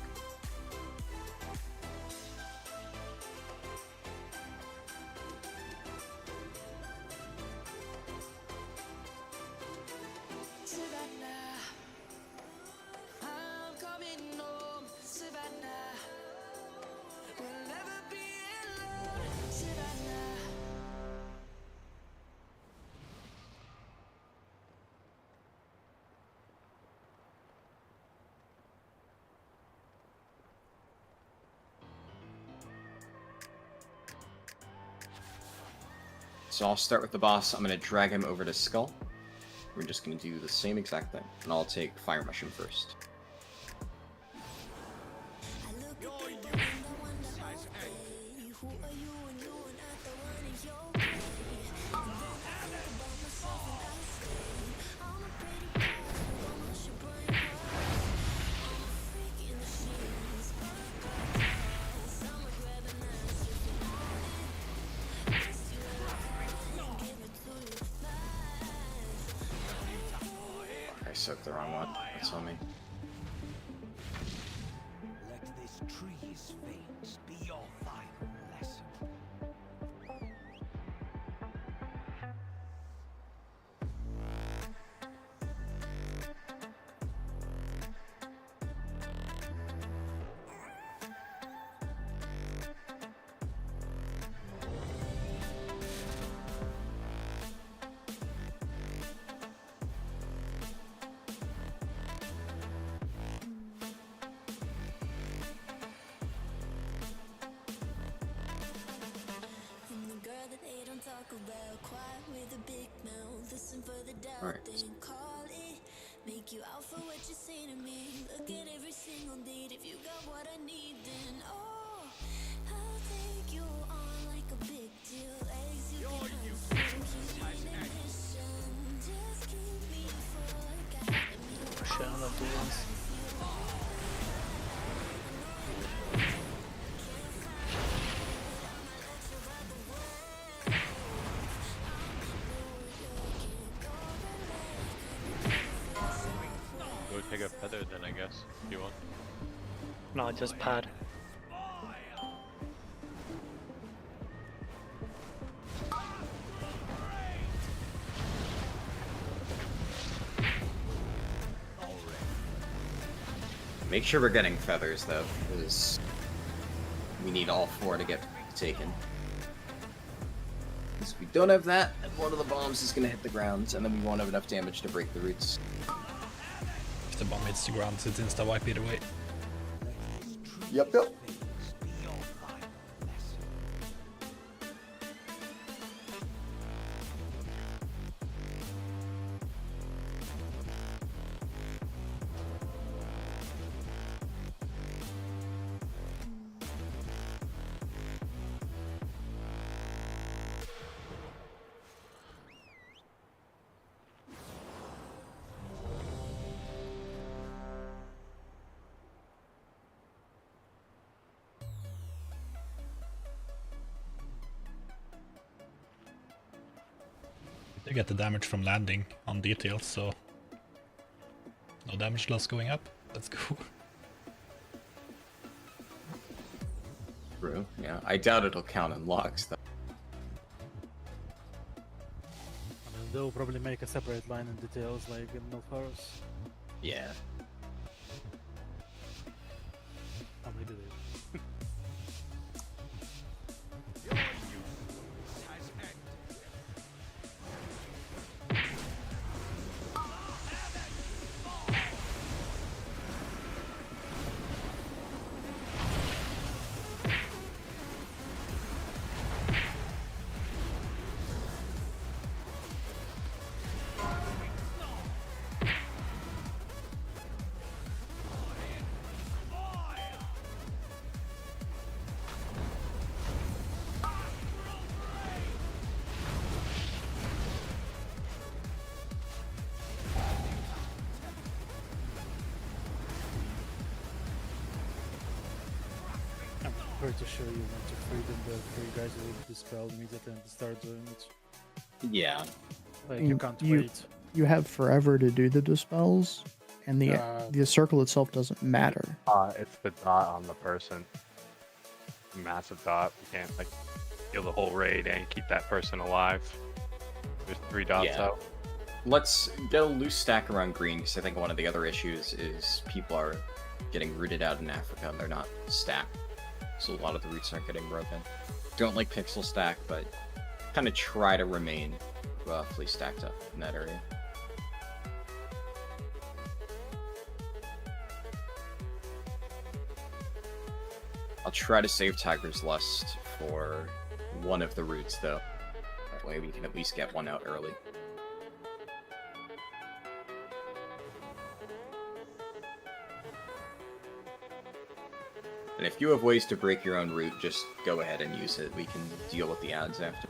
Savannah. I'm coming So I'll start with the boss. I'm going to drag him over to Skull. We're just going to do the same exact thing. And I'll take Fire Mushroom first. I soaked the wrong one. That's on me. Let this tree's fate be your final lesson. Alright. Make you out for what you say to me. Look at every single deed. If you got what I need, then oh, I'll take you on like a big deal. Eggs you can have, keep me in mission. Just keep me for guiding me. Shit, I'm not doing this. Go take a feather then, I guess, if you want. No, just pad. Make sure we're getting feathers, though, because we need all 4 to get taken. Because if we don't have that, one of the bombs is going to hit the ground, and then we won't have enough damage to break the roots. If the bomb hits the ground, it's insta-wipe either way. Yep. They get the damage from landing on details, so no damage loss going up. Let's go. True, yeah. I doubt it'll count in logs, though. I mean, they'll probably make a separate line in details like in Milfaros. Yeah. How many do they? I'm pretty sure you want to free them the 3 guys with the spell immediately and start doing it. Yeah. Like you can't wait. You have forever to do the dispels, and the circle itself doesn't matter. It's the dot on the person. Massive dot. You can't like kill the whole raid and keep that person alive. There's 3 dots out. Let's get a loose stack around green, because I think one of the other issues is people are getting rooted out in Africa and they're not stacked. So a lot of the roots aren't getting broken. Don't like pixel stack, but kind of try to remain roughly stacked up in that area. I'll try to save Tiger's Lust for one of the roots, though. That way we can at least get one out early. And if you have ways to break your own route, just go ahead and use it. We can deal with the ads after.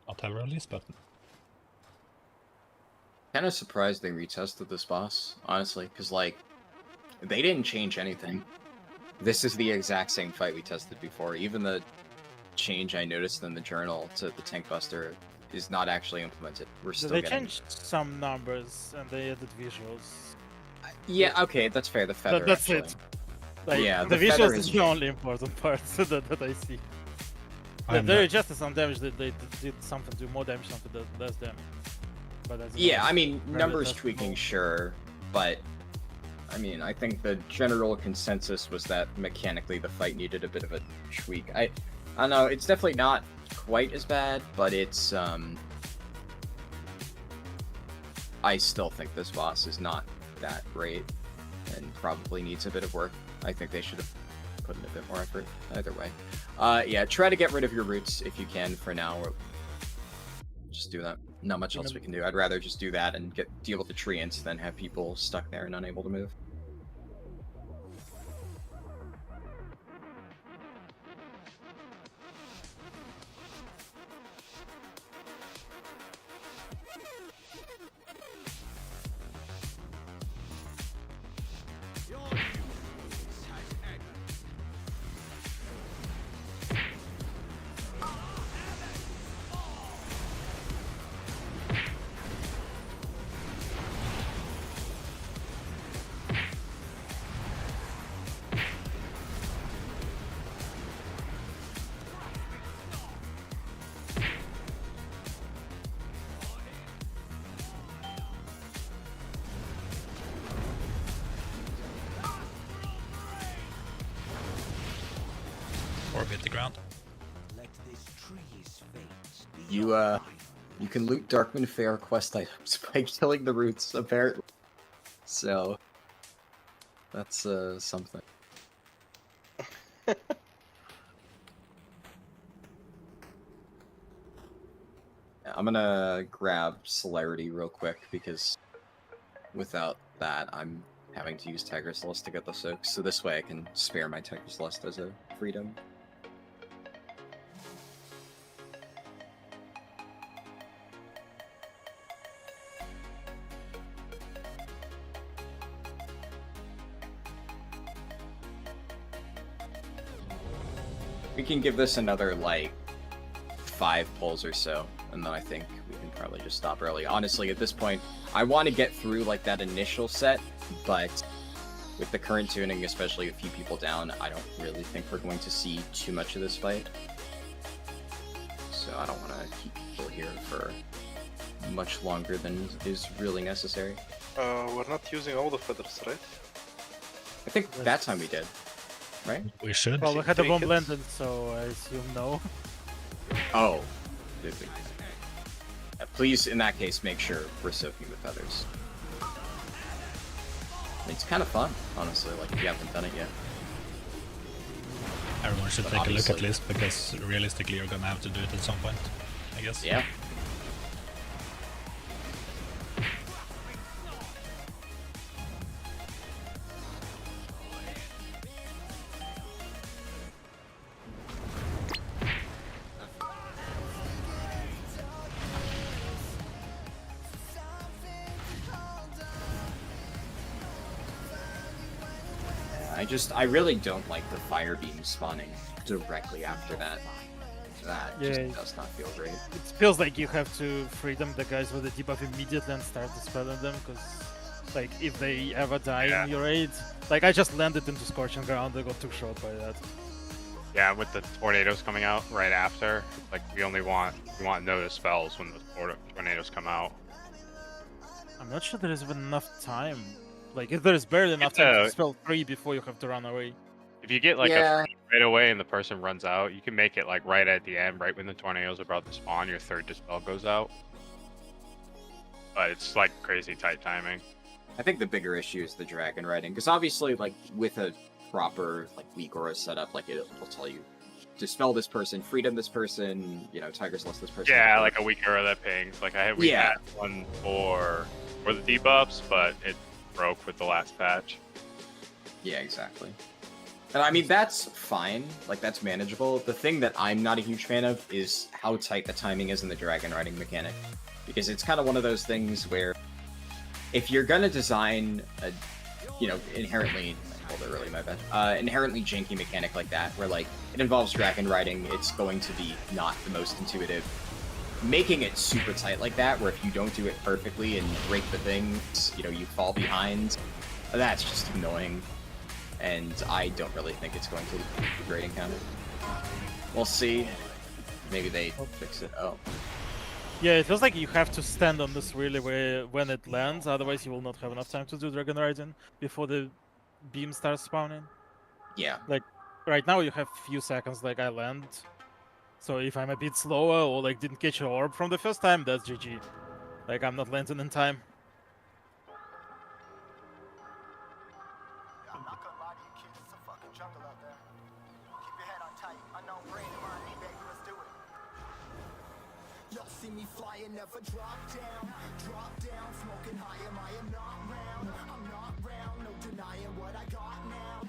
Not have a release button. Kind of surprised they retested this boss, honestly, because, like, they didn't change anything. This is the exact same fight we tested before. Even the change I noticed in the journal to the Tank Buster is not actually implemented. We're still They getting... changed some numbers and they added visuals. Yeah, okay, that's fair. The feather, That's actually. it. Like, yeah, the feather visuals is the only important part that I see. They adjusted some damage. They did something to more damage, something to less damage. But yeah, I mean, numbers tweaking, sure, but I mean, I think the general consensus was that mechanically the fight needed a bit of a tweak. I don't know, it's definitely not quite as bad, but it's I still think this boss is not that great and probably needs a bit of work. I think they should have put in a bit more effort either way. Yeah, try to get rid of your roots if you can for now, or just do that. Not much else we can do. I'd rather just do that and deal with the treants than have people stuck there and unable to move. Hit the ground. You can loot Darkman Fair quest items by killing the roots, apparently. So that's something. I'm gonna grab Celerity real quick because without that I'm having to use Tiger's Lust to get the soaks, so this way I can spare my Tiger's Lust as a freedom. We can give this another, like, 5 pulls or so, and then I think we can probably just stop early. Honestly, at this point, I want to get through, like, that initial set, but with the current tuning, especially a few people down, I don't really think we're going to see too much of this fight. So I don't want to keep people here for much longer than is really necessary. We're not using all the feathers, right? I think that time we did, right? We should. Well, we had the bomb blended, so I assume no. Oh. Please, in that case, make sure we're soaking with feathers. It's kind of fun, honestly, like if you haven't done it yet. Everyone should take a look at least, because realistically you're gonna have to do it at some point, I guess. Yeah. I really don't like the fire beam spawning directly after that. That just does not feel great. It feels like you have to freedom the guys with the debuff immediately and start dispelling them, because like if they ever die in your raid, like I just landed into Scorching Ground, I got 2 shot by that. Yeah, with the tornadoes coming out right after, like we want no dispels when the tornadoes come out. I'm not sure there is even enough time. Like if there is barely enough time to dispel 3 before you have to run away. If you get like a free right away and the person runs out, you can make it like right at the end, right when the tornadoes are about to spawn, your 3rd dispel goes out. But it's like crazy tight timing. I think the bigger issue is the dragon riding, because obviously, like with a proper like weak aura setup, like it'll tell you dispel this person, freedom this person, you know, Tiger's Lust this person. Yeah, like a weak aura that pings. Like we had one for the debuffs, but it broke with the last patch. Yeah, exactly. And I mean, that's fine. Like, that's manageable. The thing that I'm not a huge fan of is how tight the timing is in the dragon riding mechanic. Because it's kind of one of those things where if you're going to design a, you know, inherently janky mechanic like that, where, like, it involves dragon riding, it's going to be not the most intuitive. Making it super tight like that, where if you don't do it perfectly and break the things, you know, you fall behind, that's just annoying. And I don't really think it's going to be a great encounter. We'll see. Maybe they fix it. Oh. Yeah, it feels like you have to stand on this really when it lands, otherwise you will not have enough time to do Dragon Riding before the beam starts spawning. Yeah. Like, right now you have few seconds, like I land. So if I'm a bit slower or like didn't catch an orb from the first time, that's GG. Like I'm not landing in time. See me flying, never drop down, smoking high, I am not round, I'm not round, no denying what I got now,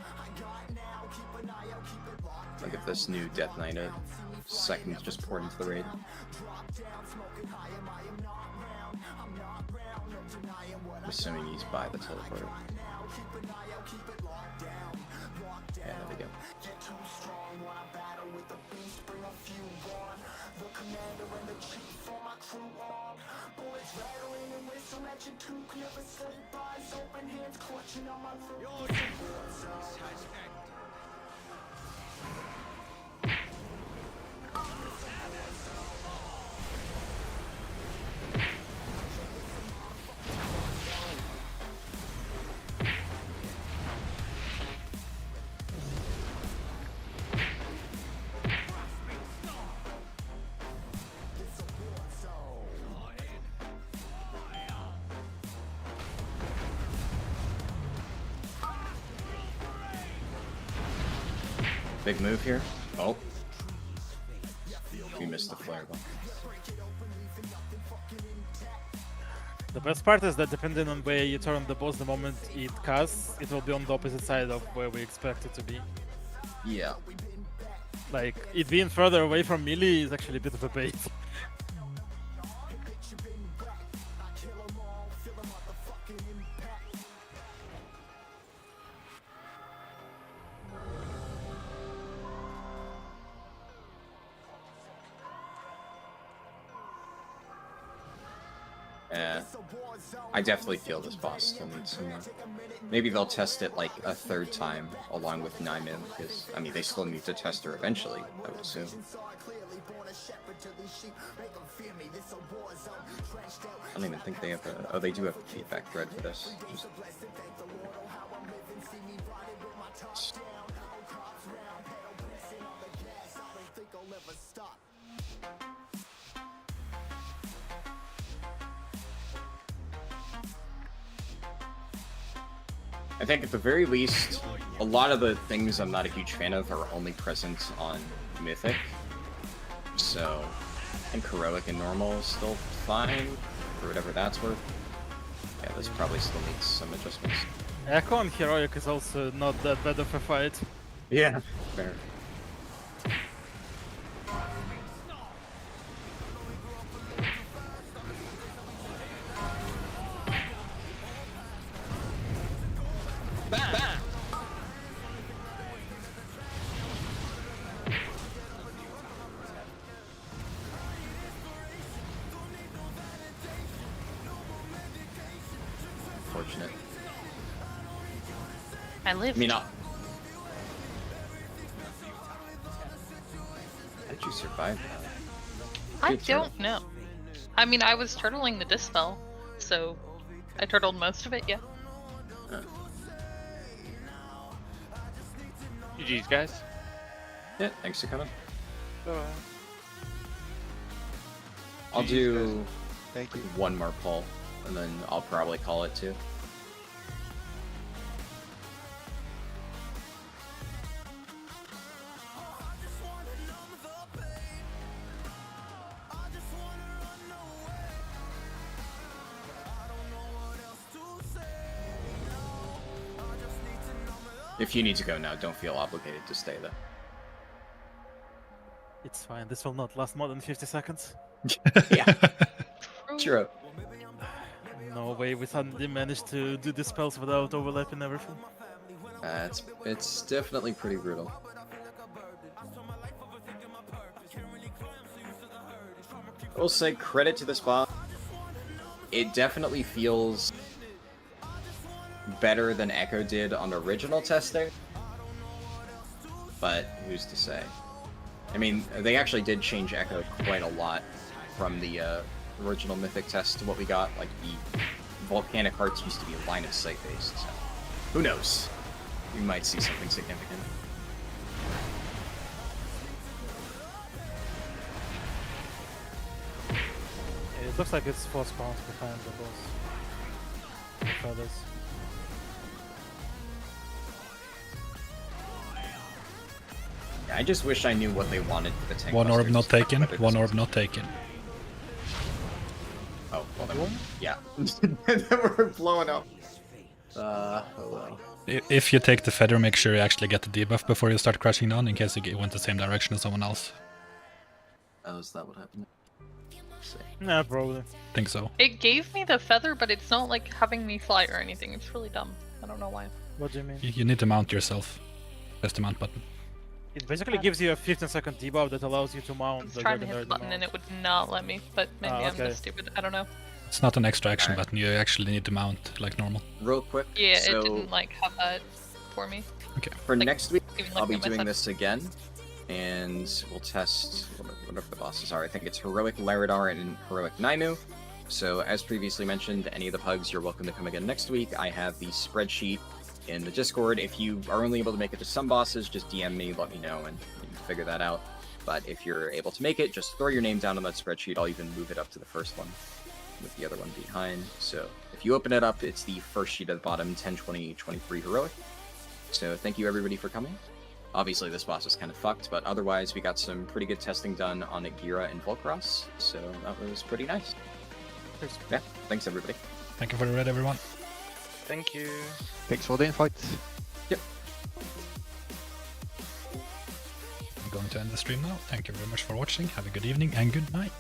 keep an eye out, keep it locked. Look at this new Death Knight, seconds just poured into the raid. I'm assuming he's by the teleport. Yeah, there we go. Big move here. Oh. We missed the flare though. The best part is that depending on where you turn the boss, the moment it casts, it will be on the opposite side of where we expect it to be. Yeah. Like, it being further away from melee is actually a bit of a bait. I definitely feel this boss still needs some more. Maybe they'll test it like a 3rd time along with Nyman, because, I mean, they still need to test her eventually, I would assume. I don't even think they have a... Oh, they do have a feedback thread for this. I think at the very least, a lot of the things I'm not a huge fan of are only present on Mythic. So, I think Heroic and Normal is still fine, for whatever that's worth. Yeah, this probably still needs some adjustments. Echo on Heroic is also not that bad of a fight. Yeah, fair. unfortunate. I lived. I mean, how did you survive that? I Good turtle. don't know. I mean, I was turtling the dispel, so I turtled most of it, yeah. GG's, guys. Yeah, thanks for coming. Bye-bye. I'll GG's, do guys. Thank you. one more pull, and then I'll probably call it too. If you need to go now, don't feel obligated to stay though. It's fine. This will not last more than 50 seconds. Yeah. True. No way we suddenly managed to do the spells without overlapping everything. It's definitely pretty brutal. I will say credit to this boss. It definitely feels better than Echo did on original testing, but who's to say? I mean, they actually did change Echo quite a lot from the original Mythic test to what we got. Like, the volcanic hearts used to be line of sight based, so who knows? We might see something significant. It looks like it's 4 spawns behind the boss. The feathers. Yeah, I just wish I knew what they wanted for the tank. One orb not busters, taken. whether One this orb was- not taken. Oh, well then, yeah. We're blowing up. Oh well. If you take the feather, make sure you actually get the debuff before you start crashing down, in case you went the same direction as someone else. Oh, is that what happened? Nah, probably. Think so. It gave me the feather, but it's not like having me fly or anything. It's really dumb. I don't know why. What do you mean? You need to mount yourself. Press the mount button. It basically gives you a 15-second debuff that allows you to mount I was the trying to dragon hit the button and it would not let me, but maybe I'm okay. just stupid. I don't know. It's not an extra action button, you actually need to mount like normal. Real quick. Yeah, so it didn't like have that for me. Okay. For Like, next week, even I'll be looking at my doing side. this again, and we'll test whatever the bosses are. I think it's Heroic Laridar and Heroic Naimu. So, as previously mentioned, any of the pugs, you're welcome to come again next week. I have the spreadsheet in the Discord. If you are only able to make it to some bosses, just DM me, let me know, and we can figure that out. But if you're able to make it, just throw your name down on that spreadsheet. I'll even move it up to the first one, with the other one behind. So, if you open it up, it's the first sheet at the bottom, 10, 20, 23 Heroic. So, thank you everybody for coming. Obviously, this boss is kind of fucked, but otherwise, we got some pretty good testing done on Agira and Volcross, so that was pretty nice. Yeah, thanks everybody. Thank you for the raid, everyone. Thank you. Thanks for the invite. Yep. I'm going to end the stream now. Thank you very much for watching. Have a good evening and good night.